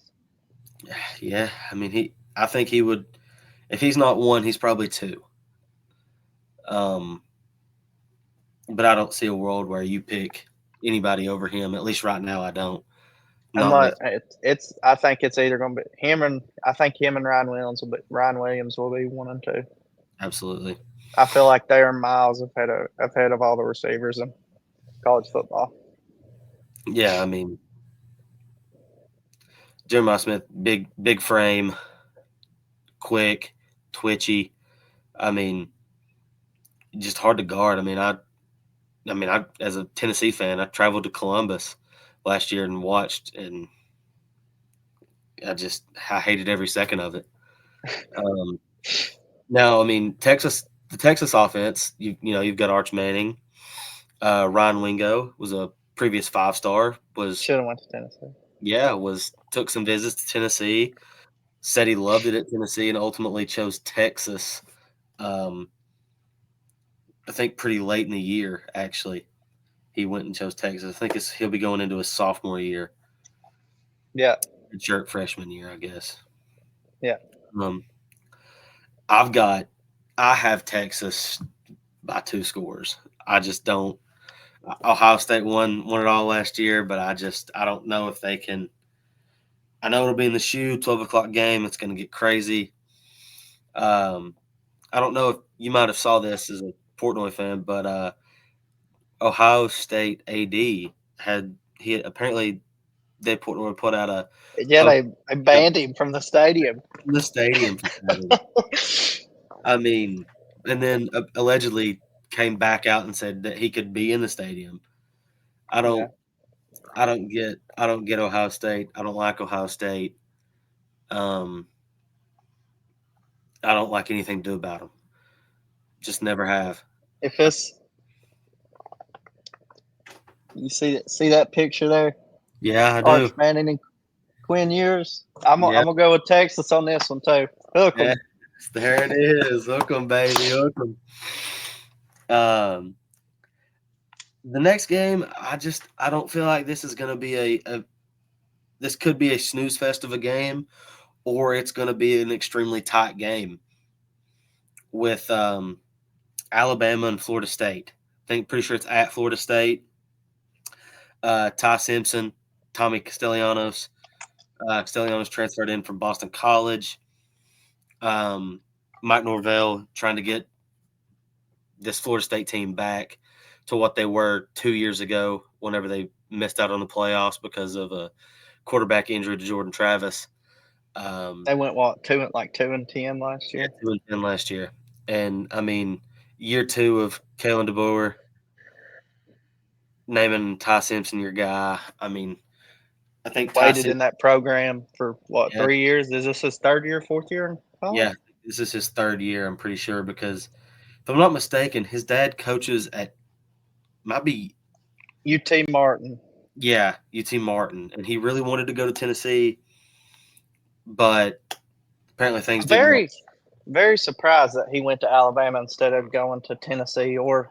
yeah. I mean, I think he would, if he's not 1, he's probably 2. Um, but I don't see a world where you pick anybody over him. At least right now, I don't. Not Unless with, it's I think it's either going to be him and I think him and Ryan Williams will be 1 and 2. absolutely. I feel like they are miles ahead of all the receivers in college football. Yeah. I mean, Jeremiah Smith, big frame, quick, twitchy. I mean, just hard to guard. I as a Tennessee fan, I traveled to Columbus last year and watched, and I hated every second of it. Um, Now, I mean, the Texas offense, you've got Arch Manning, Ryan Wingo was a previous 5 star, Should have went to Tennessee. took some visits to Tennessee, said he loved it at Tennessee, and ultimately chose Texas. Um, I think pretty late in the year, actually, he went and chose Texas. I think he'll be going into his sophomore year, Yeah, shirt freshman year, I guess. yeah. Um, I have Texas by 2 scores. I just don't. Ohio State won it all last year, but I don't know if they can. I know it'll be in the Shoe 12 o'clock game. It's going to get crazy. Um, I don't know if you might have saw this as a Portnoy fan, but Ohio State AD apparently they Portnoy put out a Yeah, post they banned him from the stadium. in the stadium for Saturday. I mean, and then allegedly came back out and said that he could be in the stadium. I Yeah. don't I don't get Ohio State. I don't like Ohio State. Um, I don't like anything to do about them. Just never have. If it's you see that picture there, Yeah, I Arch do. Manning and Quinn Ewers. Yeah, I'm gonna go with Texas on this one too. Hook yeah. 'em. There it is. Hook 'em, baby. Hook 'em. The next game, I don't feel like this is going to be this could be a snooze fest of a game, or it's going to be an extremely tight game with Alabama and Florida State. Pretty sure it's at Florida State. Ty Simpson, Tommy Castellanos. Castellanos transferred in from Boston College. Mike Norvell trying to get this Florida State team back to what they were 2 years ago whenever they missed out on the playoffs because of a quarterback injury to Jordan Travis. They went what 2-10 last Yeah, year. 2-10 last year. And, I mean, year 2 of Kalen DeBoer, naming Ty Simpson your guy. I mean, I think Ty Waited Simpson, in that program for what yeah, 3 years? Is this his third year, fourth year in yeah, college? this is his 3rd year, I'm pretty sure, because if I'm not mistaken, his dad coaches at might be UT Martin. Yeah, UT Martin, and he really wanted to go to Tennessee, but apparently things didn't go. Very, very surprised that he went to Alabama instead of going to Tennessee or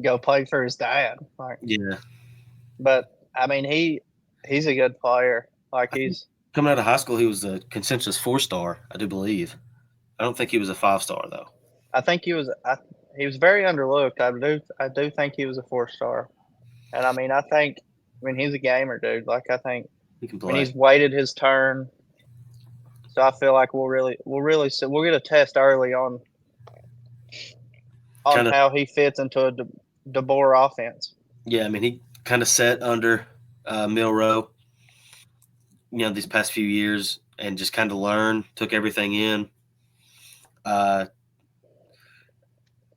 go play for his dad. Like, Yeah, but I mean, he's a good player. Like I think he's, coming out of high school, he was a consensus 4-star, I do believe. I don't think he was a 5-star though. I think he was very underlooked. I do think he was a 4 star. And I mean, he's a gamer, dude. Like He can I mean, play. he's waited his turn. So I feel like we'll see. We'll get a test early on Kind of, how he fits into a DeBoer offense. yeah. I mean, he kind of set under Milrow, these past few years, and just kind of learned, took everything in. Uh,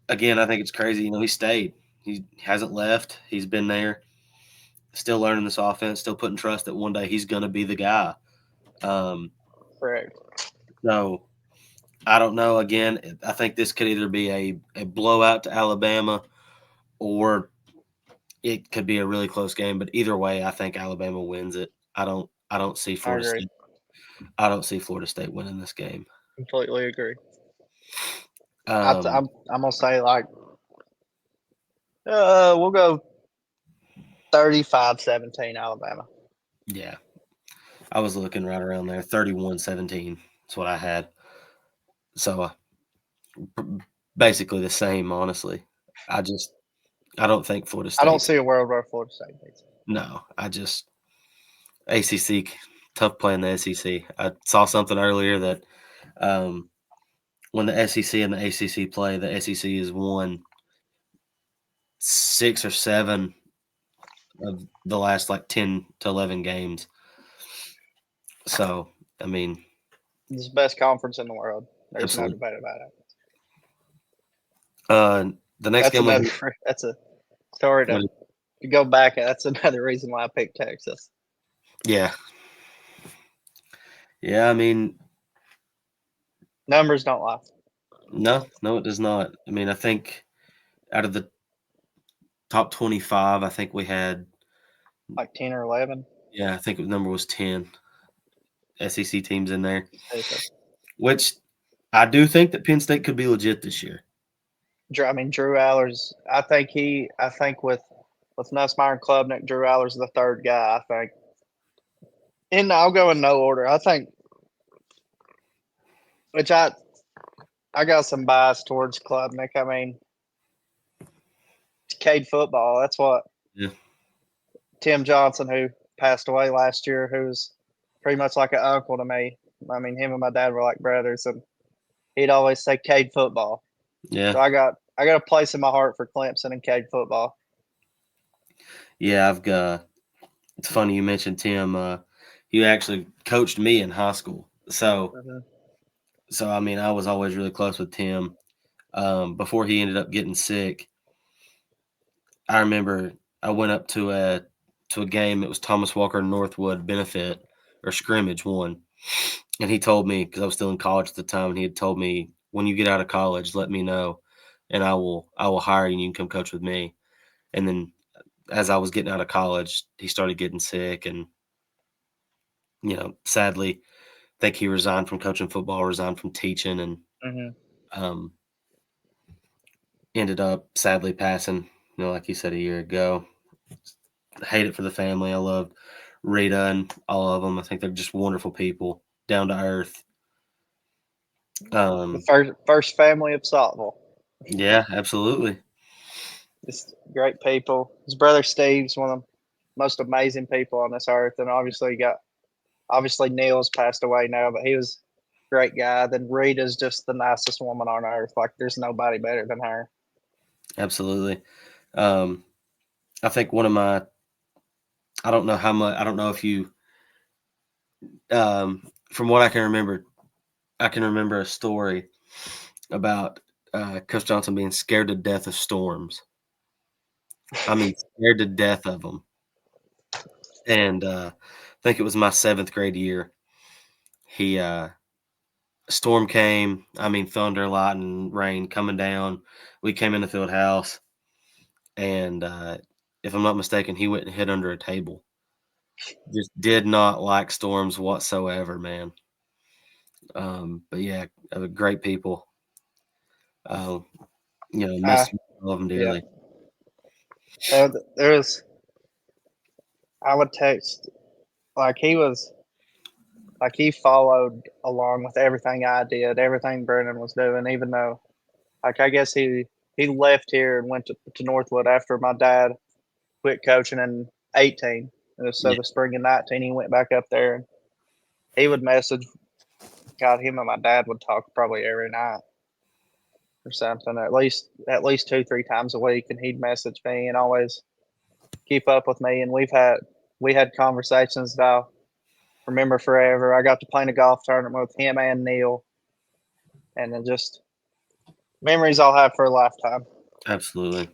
Again, I think it's crazy. He stayed. He hasn't left. He's been there, still learning this offense, still putting trust that one day he's going to be the guy. Um, Correct. so I don't know. Again, I think this could either be a blowout to Alabama or it could be a really close game. But either way, I think Alabama wins it. I don't see I Florida agree. State. I don't see Florida State winning this game. Completely agree. Um, I'm gonna say like we'll go 35-17 Alabama. yeah, I was looking right around there, 31-17. That's what I had. So basically the same, honestly. I just I don't think Florida I don't State's see a world where Florida State beats them. no. I just ACC tough playing the SEC. I saw something earlier that um, when the SEC and the ACC play, the SEC has won 6 or 7 of the last like 10 to 11 games. So I mean, It's the best conference in the world. There's no absolutely. debate about it. Uh, the next That's game we another. That's a story to go back. That's another reason why I picked Texas. yeah, yeah. I mean, Numbers don't lie. no, it does not. I mean, I think out of the top 25, I think we had, Like 10 or 11. yeah, I think the number was 10 SEC teams in there, Say which I do think that Penn State could be legit this year. I mean, Drew Allers. I think with Nussmeyer and Klubnik, Drew Allers is the third guy. I think. And I'll go in no order. I think, which I got some bias towards Klubnik. I mean, it's Cade football. That's what Yeah, Tim Johnson, who passed away last year, who's pretty much like an uncle to me. I mean, him and my dad were like brothers, and he'd always say Cade football. yeah, So I got a place in my heart for Clemson and Cade football. yeah. I've got. It's funny you mentioned Tim. He actually coached me in high school, so Mm-hmm. I mean, I was always really close with Tim. Before he ended up getting sick, I remember I went up to a game. It was Thomas Walker Northwood benefit or scrimmage one, and he told me because I was still in college at the time, and he had told me when you get out of college, let me know, and I will hire you, and you can come coach with me. And then as I was getting out of college, he started getting sick, and sadly, I think he resigned from coaching football, resigned from teaching, and Mm-hmm. um, ended up sadly passing. Like you said a year ago. I hate it for the family. I love Rita and all of them. I think they're just wonderful people, down to earth. The Um, first family of Saltville. yeah, absolutely, Just great people. His brother Steve's one of the most amazing people on this earth, and obviously Neil's passed away now, but he was a great guy. Then Rita's just the nicest woman on earth. Like there's nobody better than her. absolutely. Um, I think one of my, I don't know how much, I don't know if you, from what I can remember a story about Coach Johnson being scared to death of storms. I mean, scared to death of them. And I think it was my 7th grade year. He storm came. I mean, thunder, lightning, rain coming down. We came in the field house, and if I'm not mistaken, he went and hid under a table. Just did not like storms whatsoever, man. But yeah, great people. Uh, Uh, miss all of them yeah. dearly. There was. I would text like he followed along with everything I did, everything Brennan was doing, even though like I guess he left here and went to Northwood after my dad quit coaching in 18. And so Yeah, the spring of 19, he went back up there and he would message. God, him and my dad would talk probably every night or something, at least 2-3 times a week, and he'd message me and always keep up with me. And we had conversations that I'll remember forever. I got to play in a golf tournament with him and Neil, and then just memories I'll have for a lifetime. absolutely.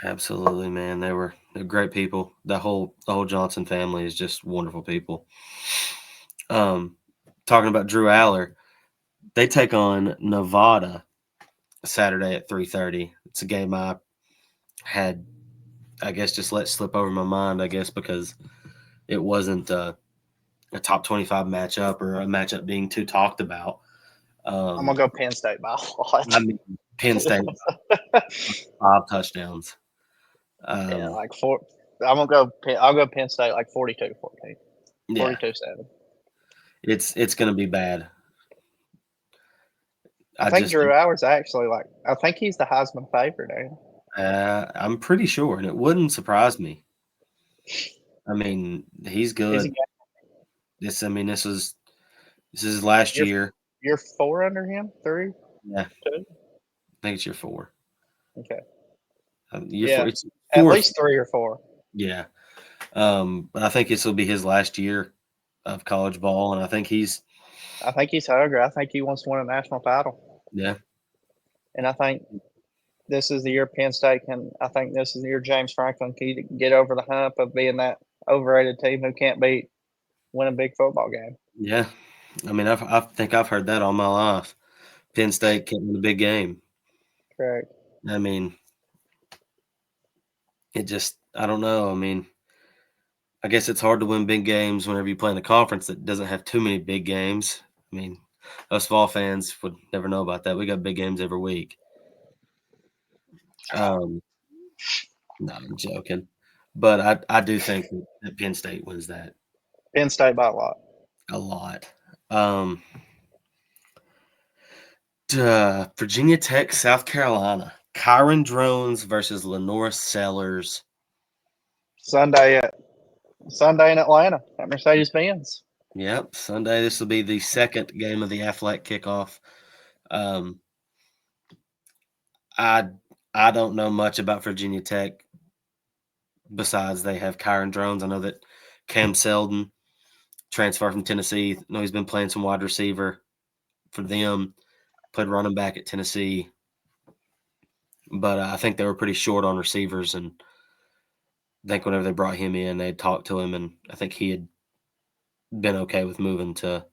Absolutely, man. They're great people. The whole Johnson family is just wonderful people. Um, talking about Drew Aller, they take on Nevada Saturday at 3:30. It's a game I had, I guess, just let slip over my mind. I guess because it wasn't a top 25 matchup or a matchup being too talked about. I'm gonna go Penn State by a lot. I mean, Penn State 5 touchdowns. Yeah, Um, like four. I'm gonna go. I'll go Penn State like 42-14, yeah, 42-7. it's going to be bad. I I think just Drew Hour's actually like. I think he's the Heisman favorite. I'm pretty sure, and it wouldn't surprise me. I mean, he's He's a good. guy. This is his last You're year. you're four under him, three, Yeah, I two. think it's year 4. Okay. Year 4. Yeah, It's at 4. least 3 or 4. Yeah. But I think this will be his last year of college ball, and I think I think he's hungry. I think he wants to win a national title, yeah, and I think this is the year Penn State can. I think this is the year James Franklin can get over the hump of being that overrated team who can't win a big football game. yeah. I mean, I think I've heard that all my life. Penn State can't win a big game. Correct. I mean, I don't know. I mean, I guess it's hard to win big games whenever you play in a conference that doesn't have too many big games. I mean, us Vol fans would never know about that. We got big games every week. Um, no, I'm joking, but I do think that Penn State wins that Penn State by a lot. a lot. Um, Virginia Tech, South Carolina. Kyron Drones versus Lenore Sellers. Sunday in Atlanta at Mercedes Benz. Yep, Sunday. This will be the second game of the Aflac kickoff. Um, I I don't know much about Virginia Tech besides they have Kyron Drones. I know that Cam Selden transferred from Tennessee. I know he's been playing some wide receiver for them. Played running back at Tennessee, but I think they were pretty short on receivers. And I think whenever they brought him in, they talked to him, and I think he had been okay with moving to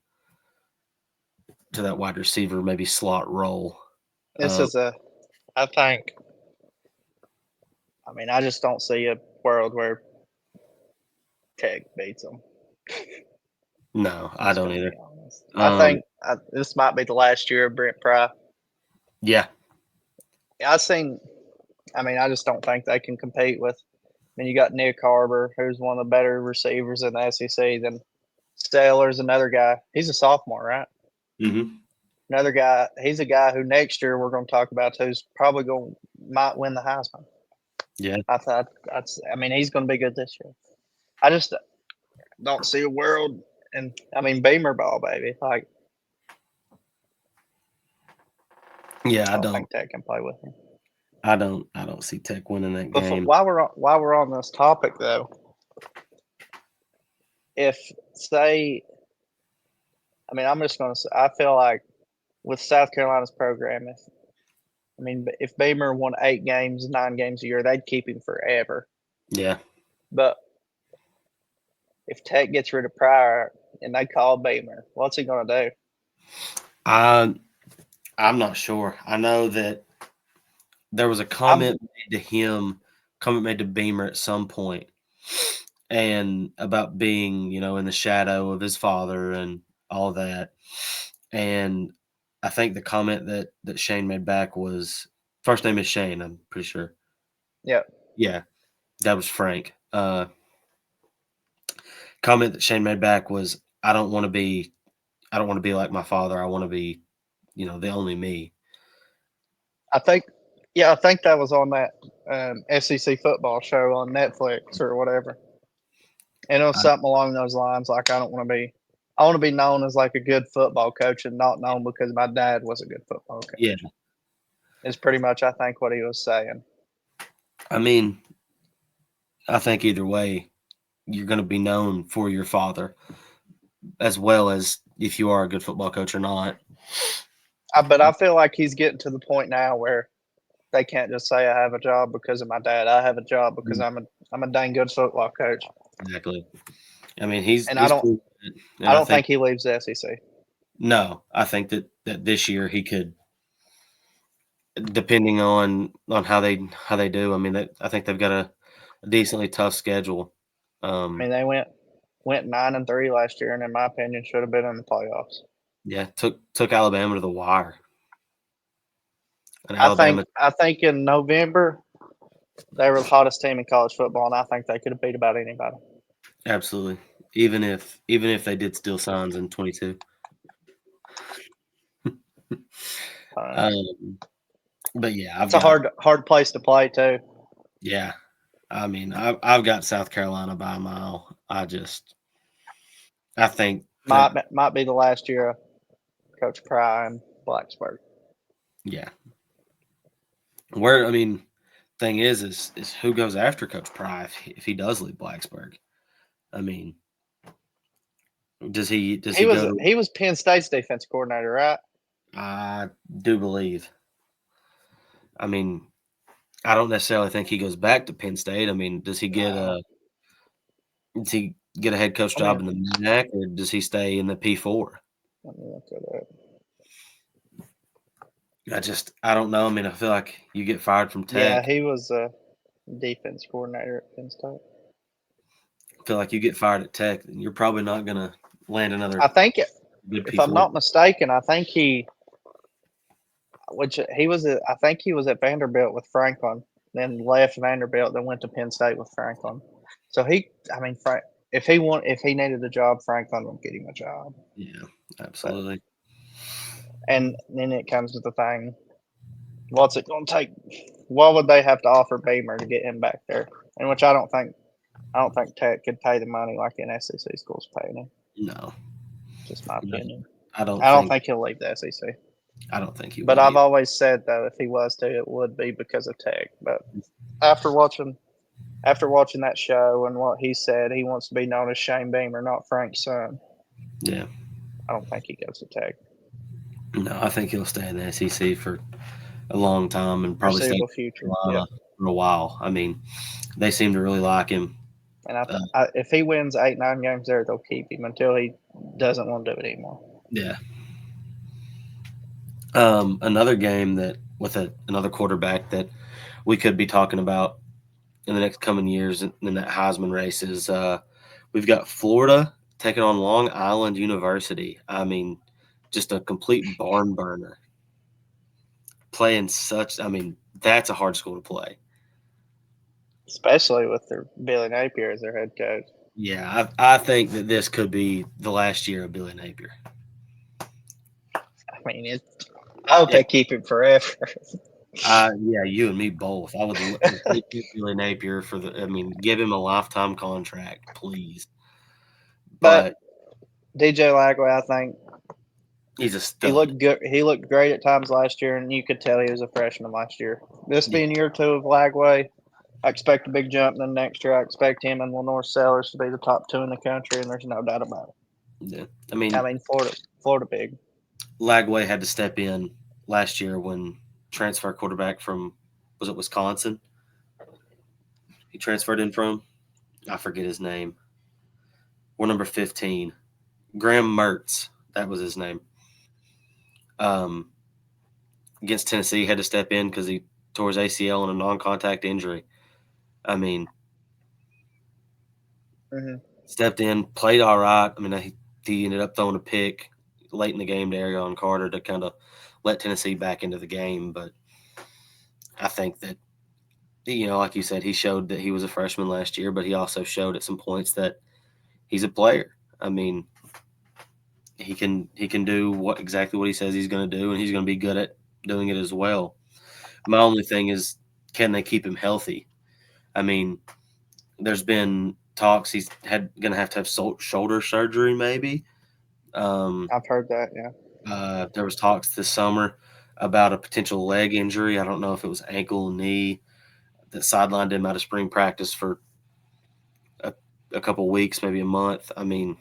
that wide receiver, maybe slot role. This is I think. I mean, I just don't see a world where Tech beats them. No, I Just don't gonna either. be honest. I Um, think this might be the last year of Brent Pry. yeah, I seen. I mean, I just don't think they can compete with. I mean, you got Nick Harbor, who's one of the better receivers in the SEC. Then Steller's another guy. He's a sophomore, right? hmm Another guy. He's a guy who next year we're going to talk about who's probably might win the Heisman. yeah, I thought. I mean, he's going to be good this year. I just don't see a world. And I mean, Beamer ball, baby. Like, yeah. I don't think Tech can play with him. I don't see Tech winning that Before, game. while we're on this topic, though, if say, I mean, I'm just going to say, I feel like with South Carolina's program, if Beamer won 8 games, 9 games a year, they'd keep him forever. Yeah, But if Tech gets rid of Pryor and they call Beamer, what's he going to do? I'm not sure. I know that there was a comment made to him comment made to Beamer at some point, and about being, in the shadow of his father and all that. And I think the comment that Shane made back was, first name is Shane, I'm pretty sure. Yeah. Yeah, that was Frank. Comment that Shane made back was, I don't want to be like my father. I want to be, the only me. I think that was on that SEC football show on Netflix or whatever. And it was I, something along those lines, like I want to be known as like a good football coach and not known because my dad was a good football coach. yeah, Is pretty much I think what he was saying. I mean, I think either way, you're going to be known for your father, as well as if you are a good football coach or not. But I feel like he's getting to the point now where they can't just say I have a job because of my dad. I have a job because I'm a dang good football coach. Exactly. I mean, he's And I don't proved it, and I don't think he leaves the SEC. no. I think that this year he could, depending on how they do. I mean, I think they've got a decently tough schedule. I mean, they went 9-3 last year, and in my opinion, should have been in the playoffs. Yeah, took Alabama to the wire. And I Alabama, think in November they were the hottest team in college football, and I think they could have beat about anybody. absolutely. Even if they did steal signs in 22. But yeah, it's a hard place to play too. Yeah, I mean, I've got South Carolina by a mile. I think might be the last year of Coach Pry and Blacksburg. Yeah. Thing is who goes after Coach Pry if he does leave Blacksburg? I mean, does he he was Penn State's defense coordinator, right? I do believe. I mean, I don't necessarily think he goes back to Penn State. I mean, does he get a head coach job in the MAC, or does he stay in the P4? Let me look at it. I don't know. I mean, I feel like you get fired from Tech. Yeah, he was a defense coordinator at Penn State. I feel like you get fired at Tech, and you're probably not going to land another. I think good P4. If I'm not mistaken, I think he was at Vanderbilt with Franklin, then left Vanderbilt, then went to Penn State with Franklin. So if he needed a job, Franklin would get him a job. Yeah, absolutely. And then it comes to the thing, what's it going to take? What would they have to offer Beamer to get him back there? And which I don't think Tech could pay the money like an SEC school's paying him. No, just my opinion. I don't think he'll leave the SEC. I don't think he will. But I've always said though, if he was to, it would be because of Tech. But after watching that show and what he said, he wants to be known as Shane Beamer, not Frank's son. Yeah, I don't think he goes to Tech. No, I think he'll stay in the SEC for a long time and probably stay in future for a while. I mean, they seem to really like him. And if he wins 8-9 games there, they'll keep him until he doesn't want to do it anymore. Yeah. Another game that with another quarterback that we could be talking about in the next coming years in that Heisman race is we've got Florida taking on Long Island University. I mean, just a complete barn burner. That's a hard school to play. Especially with their Billy Napier as their head coach. Yeah, I think that this could be the last year of Billy Napier. I mean, I hope they keep him forever. Yeah, you and me both. I would keep Billy Napier give him a lifetime contract, please. But DJ Lagway, I think he's a stud. He looked good. He looked great at times last year, and you could tell he was a freshman last year. This being year 2 of Lagway, I expect a big jump. Then next year, I expect him and Lenore Sellers to be the top 2 in the country, and there's no doubt about it. Yeah, Florida big. Lagway had to step in last year when transfer quarterback from, was it Wisconsin? He transferred in from, I forget his name. We're number 15. Graham Mertz, that was his name. Against Tennessee, had to step in because he tore his ACL in a non-contact injury. I mean, Mhm. stepped in, played all right. I mean, he ended up throwing a pick late in the game to Arion Carter to kind of let Tennessee back into the game. But I think that, like you said, he showed that he was a freshman last year, but he also showed at some points that he's a player. I mean, he can do exactly what he says he's going to do, and he's going to be good at doing it as well. My only thing is, can they keep him healthy? I mean, there's been talks he's going to have shoulder surgery maybe. I've heard that. Yeah. There was talks this summer about a potential leg injury. I don't know if it was ankle, knee, that sidelined him out of spring practice for a couple weeks, maybe a month. I mean,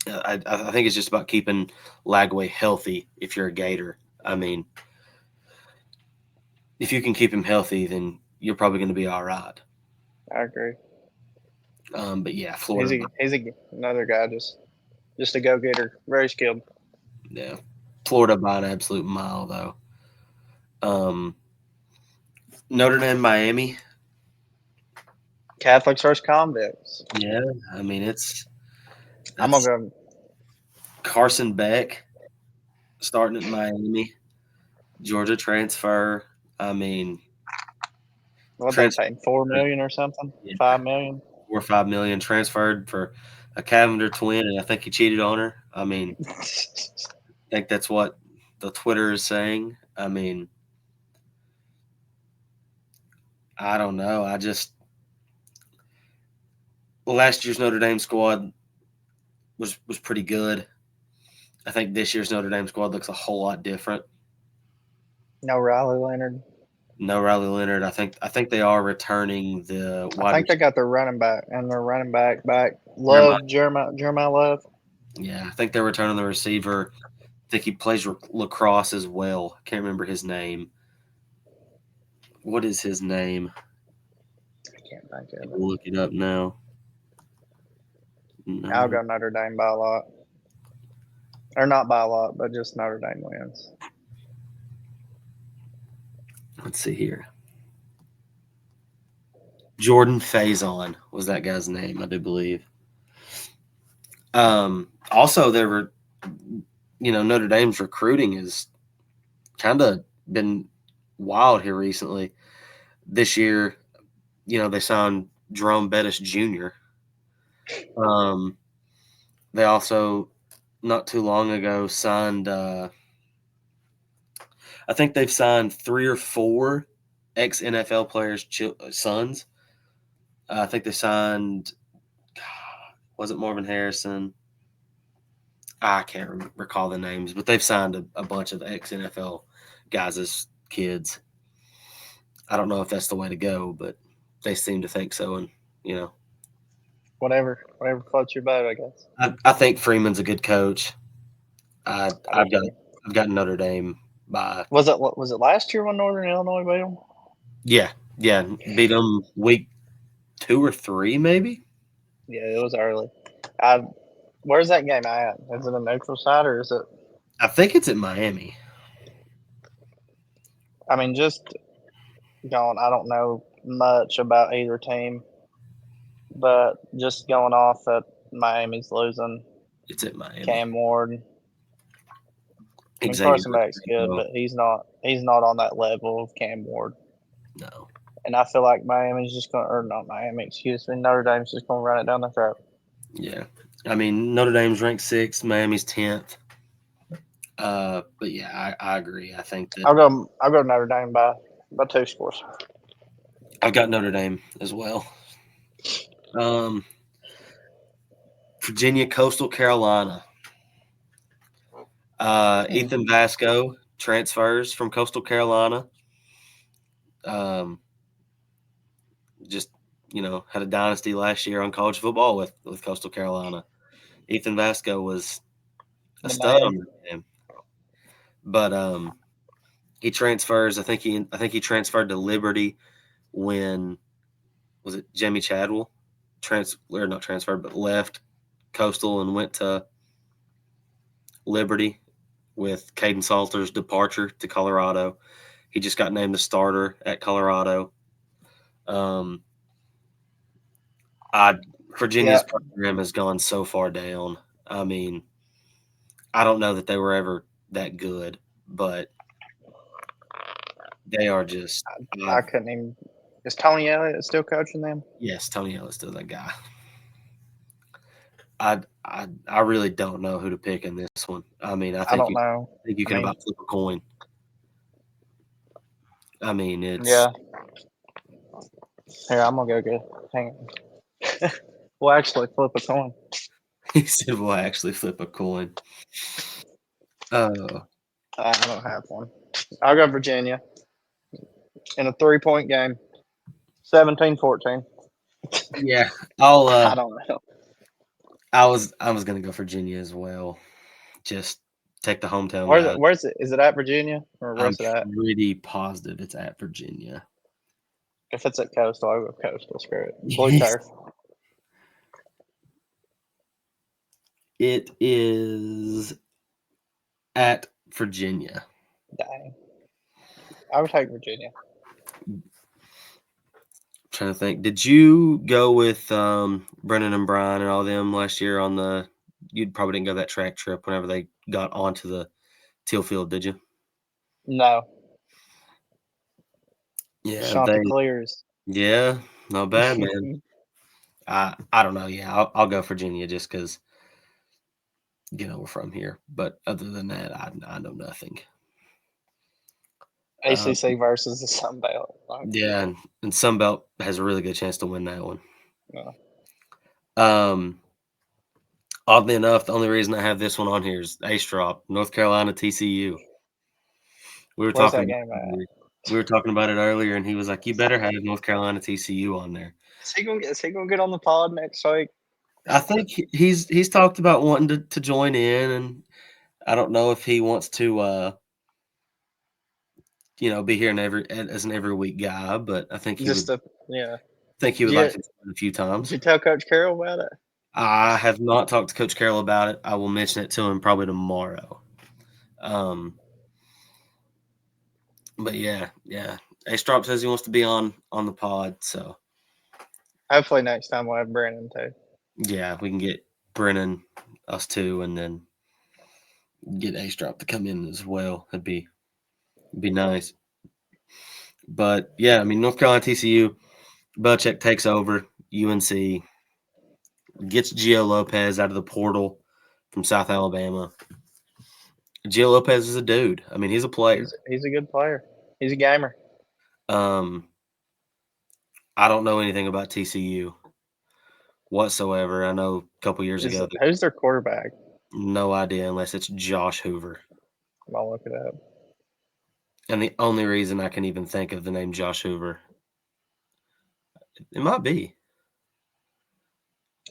I think it's just about keeping Lagway healthy if you're a Gator. I mean, if you can keep him healthy, then you're probably going to be all right. I agree. But yeah, Florida. He's another guy, just a go getter, very skilled. Yeah, Florida by an absolute mile though. Notre Dame, Miami. Catholics versus convicts. Yeah, I mean I'm gonna that's go. Carson Beck starting at Miami, Georgia transfer. I mean, What they transfer paying, $4 million or something? yeah, $5 million. 4 or 5 million transferred for a Cavender twin, and I think he cheated on her. I mean, I think that's what the Twitter is saying. I mean, I don't know. Last year's Notre Dame squad was pretty good. I think this year's Notre Dame squad looks a whole lot different. No Riley Leonard. No Riley Leonard. I think they are returning the I wide think they receiver. got their running back and their running back. Jeremiah. Jeremiah Love. Yeah, I think they're returning the receiver. I think he plays lacrosse as well. I can't remember his name. What is his name? I can't think of it. We'll look it up now. I'll No. go Notre Dame by a lot, or not by a lot, but just Notre Dame wins. Let's see here. Jordan Faison was that guy's name, I do believe. Also, there were, Notre Dame's recruiting has kind of been wild here recently. This year, they signed Jerome Bettis Jr. They also, not too long ago, signed, I think they've signed 3 or 4 ex NFL players' sons. I think they signed, was it Marvin Harrison? I can't recall the names, but they've signed a bunch of ex NFL guys as kids. I don't know if that's the way to go, but they seem to think so. And Whatever floats your boat, I guess. I think Freeman's a good coach. I I've do got too. I've got Notre Dame by Was it last year when Northern Illinois beat them? yeah beat them week 2 or 3 maybe. Yeah, it was early. Where's that game at? Is it a neutral site or is it? I think it's at Miami. I mean, just going. I don't know much about either team, but just going off that Miami's losing It's at Miami. Cam Ward. I mean, Xavier. Carson Beck's good, but he's not on that level of Cam Ward. No. And I feel like Miami's just going, or not Miami, excuse me, Notre Dame's just going to run it down the throat. Yeah, I mean Notre Dame's ranked 6th, Miami's 10th. But yeah, I agree. I think that I'll go Notre Dame by 2 scores. I've got Notre Dame as well. Virginia, Coastal Carolina. Ethan Vasco transfers from Coastal Carolina. Just had a dynasty last year on college football with Coastal Carolina. Ethan Vasco was a stud on that team, but he transfers. I think he transferred to Liberty when was it Jimmy Chadwell not transferred but left Coastal and went to Liberty with Caden Salter's departure to Colorado. He just got named the starter at Colorado. Um, I Yeah, Virginia's program has gone so far down. I mean, I don't know that they were ever that good, but they are just. I couldn't even. Is Tony Elliott still coaching them? Yes, Tony Ellis still that guy. I really don't know who to pick in this one. I mean, I don't know. I think you I can mean, about flip a coin. I mean, it's yeah. Here, I'm gonna go get. Hang on. We'll actually flip a coin. he said we'll actually flip a coin. Uh, I don't have one. I'll go Virginia in a 3-point game, 17-14. yeah, I'll. I don't know. I was gonna go Virginia as well. Just take the hometown Where's guy. it? Where's it? Is it at Virginia or I'm where's it at? pretty positive it's at Virginia. If it's at Coastal, I'll go Coastal. Screw it. Blue turf. It is at Virginia. Dang. I would take Virginia. Trying to think. Did you go with Brennan and Brian and all them last year on the? You probably didn't go that track trip whenever they got onto the teal field, did you? No, Yeah, they. Chanticleers. Yeah, not bad, man. I don't know. Yeah, I'll go Virginia just because we're from here. But other than that, I know nothing. ACC versus the Sun Belt. Yeah, and Sunbelt has a really good chance to win that one. No. Um, Oddly enough, the only reason I have this one on here is Ace Drop, North Carolina, TCU. We were Where's talking that about game it at? earlier. We were talking about it earlier, and he was like, "You better have North Carolina, TCU on there." Is he gonna get on the pod next week? I think he's talked about wanting to join in, and I don't know if he wants to, be here as an every week guy, but I think Just a yeah. he would like to join a few Did times. you tell Coach Carroll about it? I have not talked to Coach Carroll about it. I will mention it to him probably tomorrow. But yeah. Ace Drop says he wants to be on the pod, so Hopefully next time we'll have Brandon too. yeah, we can get Brennan, us two, and then get Ace Drop to come in as well. It'd be nice. But yeah, I mean North Carolina TCU, Belichick takes over UNC, gets Gio Lopez out of the portal from South Alabama. Gio Lopez is a dude. I mean, he's a player. He's a good player. He's a gamer. Um, I don't know anything about TCU whatsoever. I know a couple years ago, Who's their quarterback? no idea unless it's Josh Hoover. I'll look it up. And the only reason I can even think of the name Josh Hoover, it might be.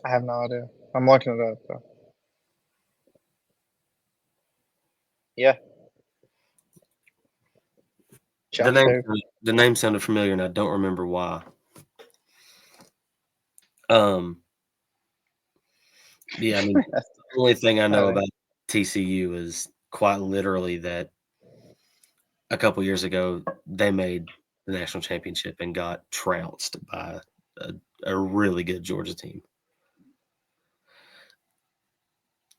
I have no idea. I'm looking it up though. Yeah. The Josh name Hoover. the name sounded familiar, and I don't remember why. Yeah, I mean, the only thing I know about TCU is quite literally that a couple years ago they made the national championship and got trounced by a really good Georgia team.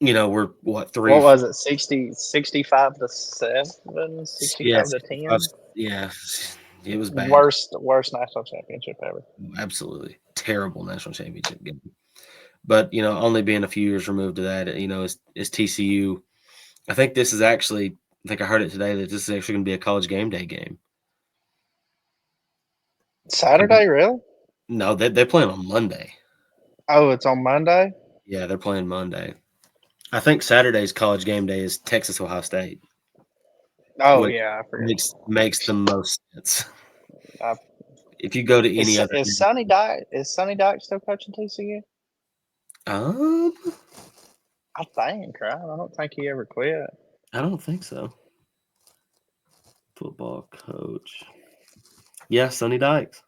We're what What was it? 65 to 7, Yes, 65 to 10. yeah, it was bad. Worst national championship ever. Absolutely terrible national championship game. But only being a few years removed to that, is TCU. I think this is actually. I think I heard it today that this is actually going to be a college game day game. Saturday, really? No, they're playing on Monday. Oh, it's on Monday? Yeah, they're playing Monday. I think Saturday's college game day is Texas Ohio State. Oh, Which yeah, I forget. makes the most sense. I, If you go to any other is Sonny Dyke still coaching TCU? um I think, right? I don't think he ever quit. I don't think so. Football coach. Yeah, Sonny Dykes.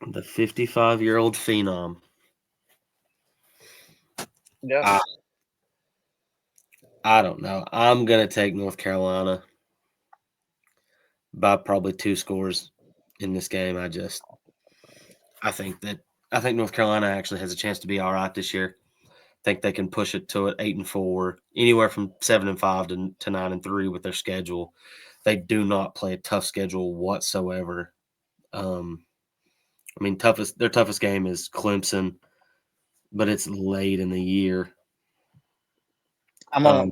The 55-year-old phenom. Yeah. I don't know. I'm going to take North Carolina by probably 2 scores. in this game. I think North Carolina actually has a chance to be all right this year. I think they can push it to an 8-4, anywhere from 7-5 to 9-3 with their schedule. They do not play a tough schedule whatsoever. I mean, their toughest game is Clemson, but it's late in the year. I'm on. Um,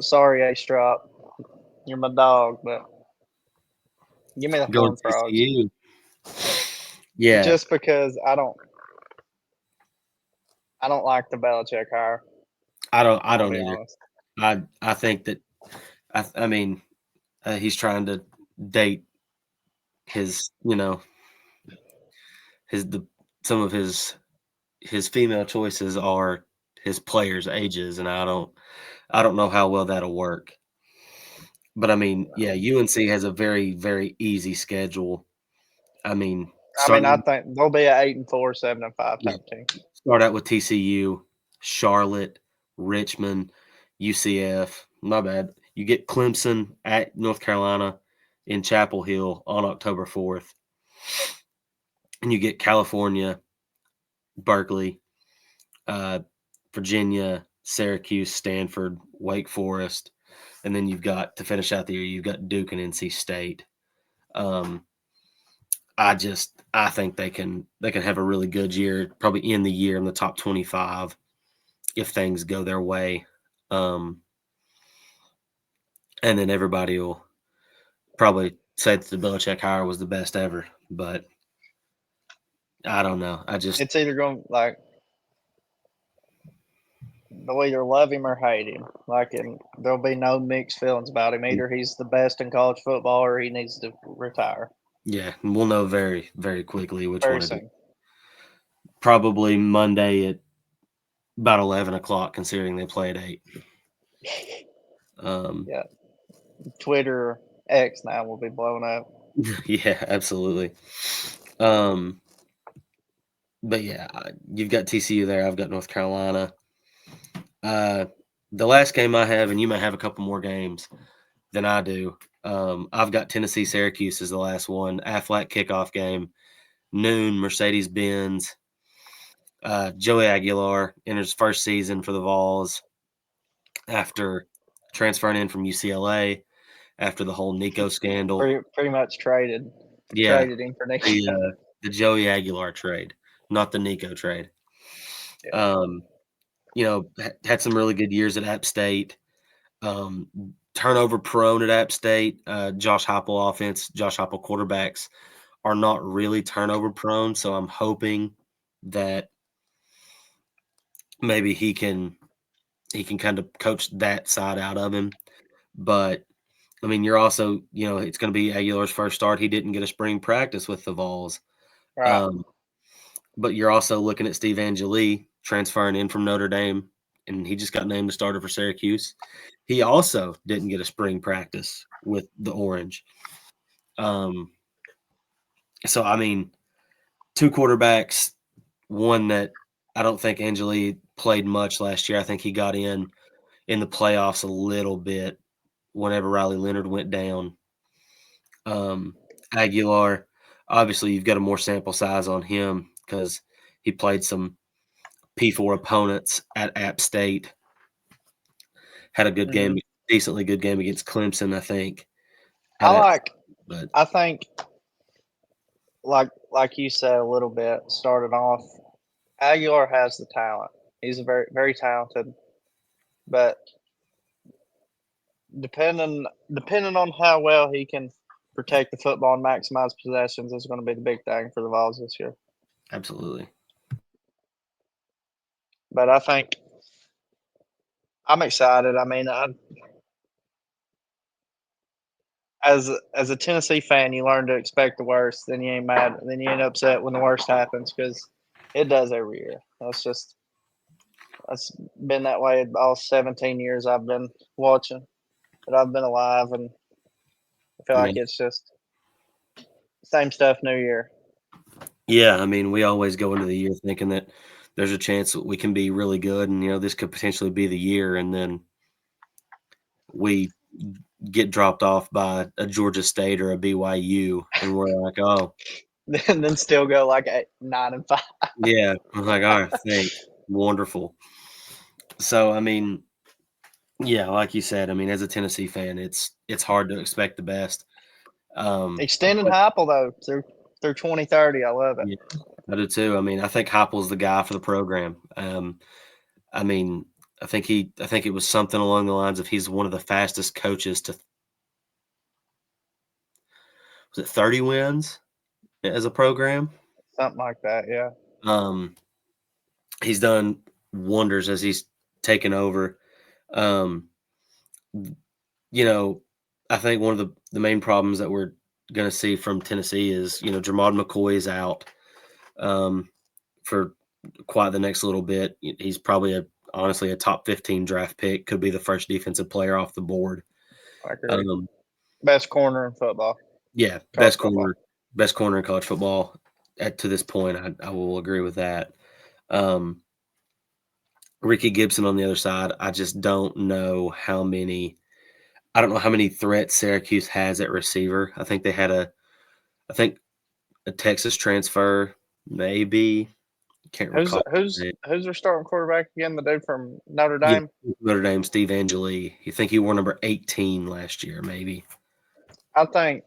Sorry, A Strop. You're my dog, but give me the Going Horn to Frogs. TCU, yeah, Just because I don't like the Belichick hire. I I'm gonna don't be either. honest. I think that I mean he's trying to date his his the some of his female choices are his players' ages, and I don't know how well that'll work. But I mean, yeah, UNC has a very very easy schedule. I mean, I mean, I starting think they'll be an 8-4, 7-5 yeah, type team. start out with TCU, Charlotte, Richmond, UCF. My bad. You get Clemson at North Carolina in Chapel Hill on October 4th. And you get California, Berkeley, uh, Virginia, Syracuse, Stanford, Wake Forest, and then you've got to finish out the year. You've got Duke and NC State. Um, I think they can have a really good year. Probably end the year in the top 25 if things go their way. Um, and then everybody will probably say that the Belichick hire was the best ever. But I don't know. It's either going like they'll either love him or hate him. Like, and there'll be no mixed feelings about him. Either he's the best in college football or he needs to retire yeah, we'll know very very quickly which very one it is. soon. Probably Monday at about 11 o'clock, considering they play at 8. Um, Yeah, Twitter X now will be blowing up. yeah, absolutely. Um, but yeah, you've got TCU there. I've got North Carolina. Uh, the last game I have, and you may have a couple more games than I do. I've got Tennessee Syracuse as the last one. Aflac kickoff game, noon, Mercedes Benz. Joey Aguilar enters his first season for the Vols after transferring in from UCLA after the whole Nico scandal. Pretty much Yeah, traded him for Nico. the Joey Aguilar trade, not the Nico trade. Yeah. Um, had some really good years at App State. Turnover prone at App State. Josh Heupel offense, Josh Heupel quarterbacks are not really turnover prone. So I'm hoping that maybe he can kind of coach that side out of him. But I mean, you're also, it's going to be Aguilar's first start. He didn't get a spring practice with the Vols. Right. Um, but you're also looking at Steve Angeli transferring in from Notre Dame, and he just got named the starter for Syracuse. He also didn't get a spring practice with the Orange. So, I mean, two quarterbacks, one that I don't think Angeli played much last year. I think he got in the playoffs a little bit whenever Riley Leonard went down. Aguilar, obviously, you've got a more sample size on him because he played some P4 opponents at App State. Had a good game, Mm-hmm. decently good game against Clemson, I think. I At App, like. but I think like you said a little bit started off. Aguilar has the talent. He's a very talented, but depending on how well he can protect the football and maximize possessions is going to be the big thing for the Vols this year. absolutely, But I think I'm excited. I mean, as a Tennessee fan, you learn to expect the worst. Then you ain't mad. Then you ain't upset when the worst happens because it does every year. That's been that way all 17 years I've been watching. That I've been alive, and I feel I like mean, it's just same stuff New Year. yeah, I mean, we always go into the year thinking that there's a chance that we can be really good, and this could potentially be the year, and then we get dropped off by a Georgia State or a BYU, and we're like, oh, and then still go like 9-5. yeah. I'm like, all right, thanks, wonderful. So I mean, yeah, like you said, I mean, as a Tennessee fan, it's hard to expect the best. Extending But Heupel though through 2030. I love it. yeah, I do too. I mean, I think Heupel's the guy for the program. I mean, I think it was something along the lines of he's one of the fastest coaches to was it 30 wins as a program. Something like that. Yeah. Um, he's done wonders as he's taken over. Um, you know, I think one of the main problems that we're going to see from Tennessee is, Jermod McCoy is out for quite the next little bit. He's probably honestly a top 15 draft pick, could be the first defensive player off the board. I agree. Um, Best corner in football. yeah, College best corner in college football to this point. I will agree with that. Ricky Gibson on the other side, I just don't know how many. I don't know how many threats Syracuse has at receiver. I think they had a Texas transfer, maybe. Can't recall. Who's their starting quarterback again? The dude from Notre Yeah, Dame. Notre Dame, Steve Angeli. You think he wore number 18 last year, maybe? I think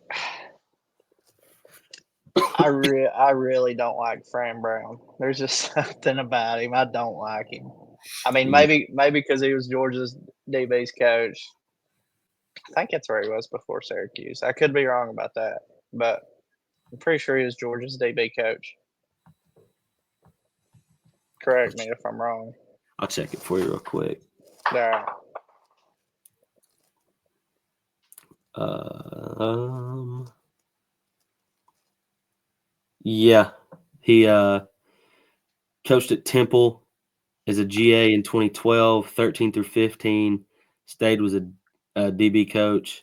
I really don't like Fran Brown. There's just something about him. I don't like him. I mean, Yeah. maybe because he was Georgia's DB's coach. I think that's where he was before Syracuse. I could be wrong about that, but I'm pretty sure he was Georgia's DB coach. Correct me if I'm wrong. I'll check it for you real quick. There. Yeah, he coached at Temple as a GA in 2012, 13 through 15. Stayed was a DB coach.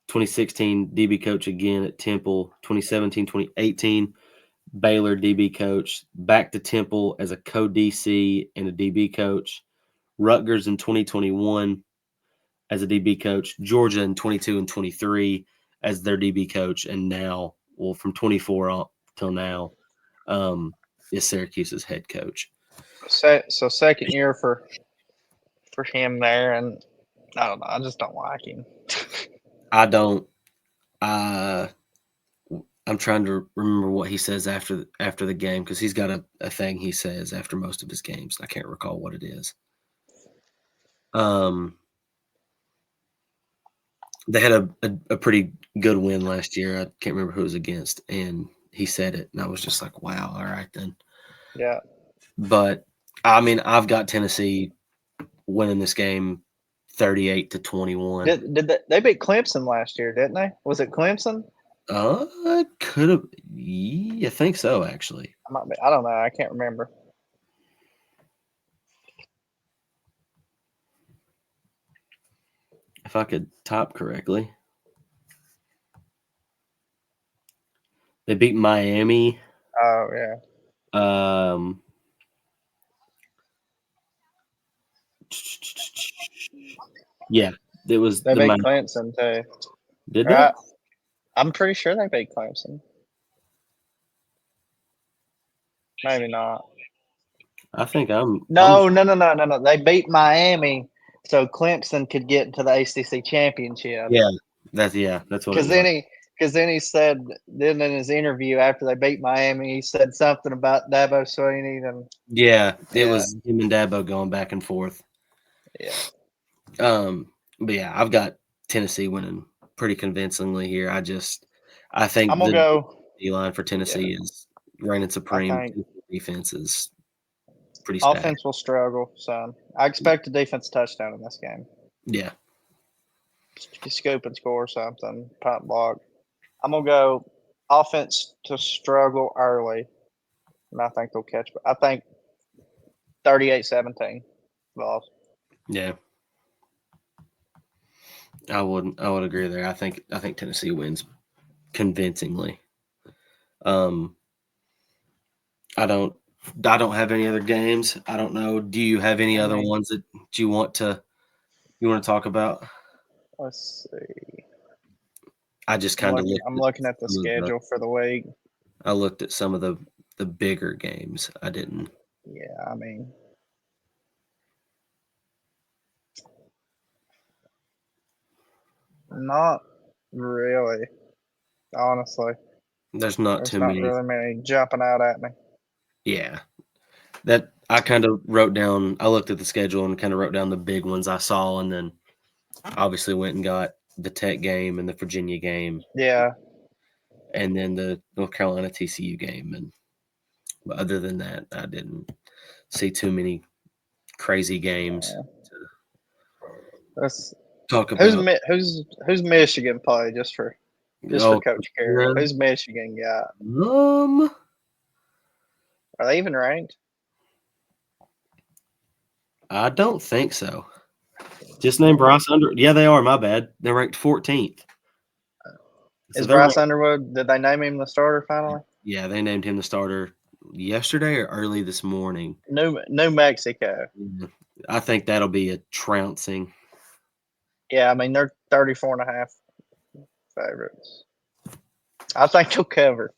2016 DB coach again at Temple. 2017, 2018 Baylor DB coach. Back to Temple as a co-DC and a DB coach. Rutgers in 2021 as a DB coach. Georgia in 22 and 23 as their DB coach, and now, well, from 24 on till now, is Syracuse's head coach. So second year for him there, and I don't know. I just don't like him. I don't. I'm trying to remember what he says after the game, because he's got a thing he says after most of his games. I can't recall what it is. They had a pretty good win last year. I can't remember who it was against, and he said it, and I was just like, wow, all right then. Yeah. But I mean, I've got Tennessee winning this game 38-21. Did they beat Clemson last year? Didn't they? Was it Clemson? Could have. Yeah, I think so, actually. I don't know. I can't remember. If I could type correctly. They beat Miami. Oh yeah. Yeah, it was. They beat Clemson too. Did they? I'm pretty sure they beat Clemson. Maybe not. I think I'm. No. They beat Miami, so Clemson could get into the ACC championship. Yeah, that's what. Because then he said, then in his interview after they beat Miami, he said something about Dabo Swinney and it was him and Dabo going back and forth. Yeah. But yeah, I've got Tennessee winning pretty convincingly here. I think I'm gonna go. D line for Tennessee is reigning supreme. Defense is pretty stacked. Offense will struggle, so I expect a defense touchdown in this game. Yeah. Scoop and score something, punt block. I'm gonna go offense to struggle early, and I think they'll catch. I think 38-17 loss. Yeah. I would agree there. I think Tennessee wins convincingly. I don't have any other games. I don't know. Do you have any other ones that you want to talk about? Let's see. I just kind of I'm looking at the schedule for the week. I looked at some of the bigger games. I didn't. Yeah, I mean, not really. Honestly, There's not there's too not many. really many jumping out at me. Yeah, that I kind of wrote down. I looked at the schedule and kind of wrote down the big ones I saw, and then obviously went and got the Tech game and the Virginia game, Yeah, and then the North Carolina TCU game. And but other than that, I didn't see too many crazy games that's to talk about. who's Michigan play just for Oh, Coach Carroll. yeah. Who's Michigan got? Um, Are they even ranked? I don't think so. Just named Bryce Underwood. Yeah, they are. My bad. They're ranked 14th. So Is they're Bryce ranked, Underwood? Did they name him the starter finally? yeah, they named him the starter yesterday or early this morning. New Mexico. Yeah. I think that'll be a trouncing. Yeah, I mean they're 34.5 favorites. I think they'll cover.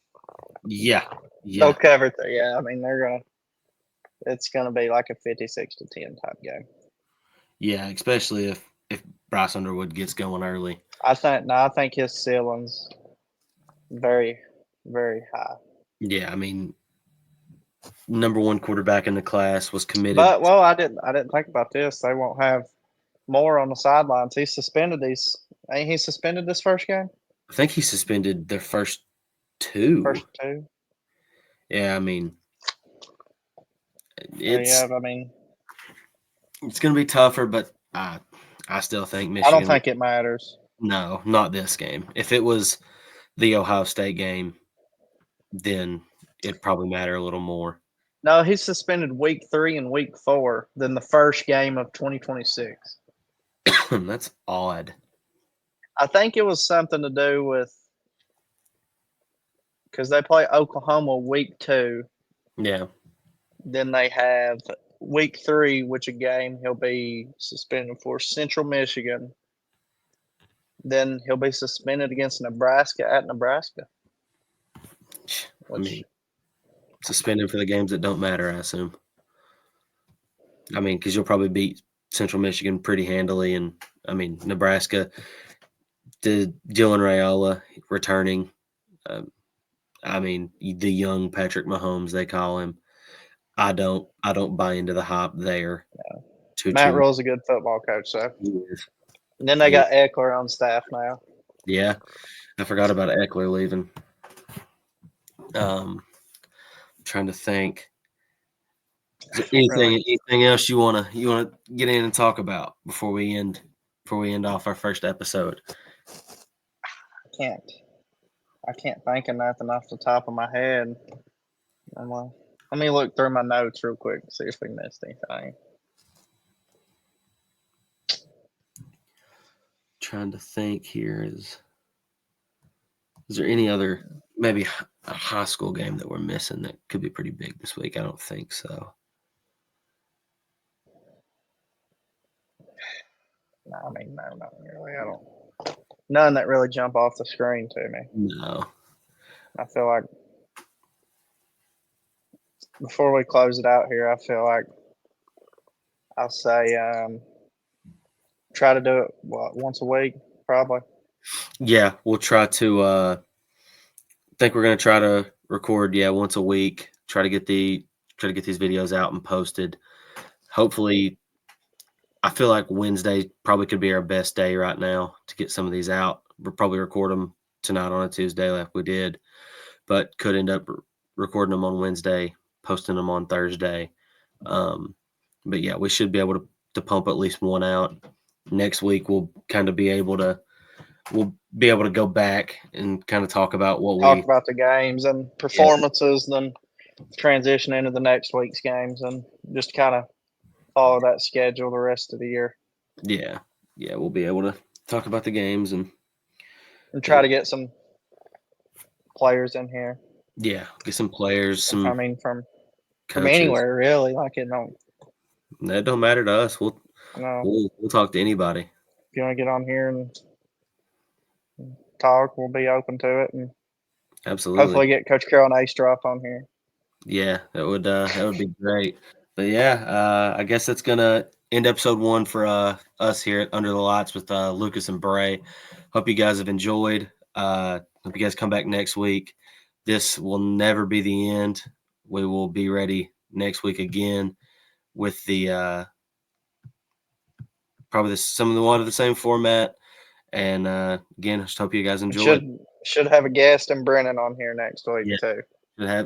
Yeah. They'll Yeah. cover. Yeah, I mean they're gonna. It's gonna be like a 56-10 type game. Yeah. Especially if Bryce Underwood gets going early. I think his ceiling's very, very high. Yeah. I mean, number one quarterback in the class was committed. But I didn't think about this. They won't have Moore on the sidelines. He's suspended these. Ain't he suspended this first game? I think he suspended their first two. First two. Yeah. I mean, Yeah, I mean, it's going to be tougher, but I still think Michigan. I don't think it matters. No, not this game. If it was the Ohio State game, then it'd probably matter a little more. No, he's suspended week 3 and week 4 than the first game of 2026. That's odd. I think it was something to do with because they play Oklahoma week 2. Yeah. Then they have week 3, which a game he'll be suspended for Central Michigan. Then he'll be suspended against Nebraska at Nebraska. I mean, suspended for the games that don't matter, I assume. I mean, because you'll probably beat Central Michigan pretty handily. And, I mean, Nebraska, Dylan Raiola returning. I mean, the young Patrick Mahomes, they call him. I don't buy into the hype there. Yeah. Matt Rule's a good football coach, so. He is. And then they got Eckler on staff now. Yeah, I forgot about Eckler leaving. Trying to think. Is there anything else you wanna get in and talk about before we end off our first episode? I can't think of nothing off the top of my head. Let me look through my notes real quick and see if we missed anything. Trying to think here. Is there any other maybe a high school game that we're missing that could be pretty big this week? I don't think so. No, I mean, no, not really. I don't. None that really jump off the screen to me. No. I feel like before we close it out here, I feel like I'll say try to do it once a week, probably. Yeah, we'll try to. I think we're gonna try to record once a week. Try to get these videos out and posted. Hopefully, I feel like Wednesday probably could be our best day right now to get some of these out. We'll probably record them tonight on a Tuesday like we did, but could end up recording them on Wednesday, posting them on Thursday. But yeah, we should be able to pump at least one out. Next week we'll kind of be able to go back and kind of talk about about the games and performances, then transition into the next week's games and just kind of follow that schedule the rest of the year. Yeah, we'll be able to talk about the games and try to get some players in here. Yeah, get some players. I mean, from anywhere really. Like that don't matter to us. We'll talk to anybody. you want to get on here and talk, we'll be open to it, and Absolutely. hopefully get Coach Carroll and Ace Drop on here. Yeah, that would be great. But yeah, I guess that's gonna end episode 1 for us here at Under the Lights with Lucas and Bray. Hope you guys have enjoyed. Hope you guys come back next week. This will never be the end. We will be ready next week again with the probably somewhat of the same format. And again, I just hope you guys enjoy. Should have a guest and Brennan on here next week too.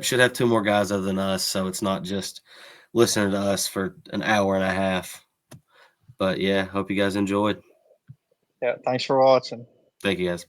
Should have 2 more guys other than us, so it's not just listening to us for an hour and a half. But yeah, hope you guys enjoyed. Yeah, thanks for watching. Thank you guys.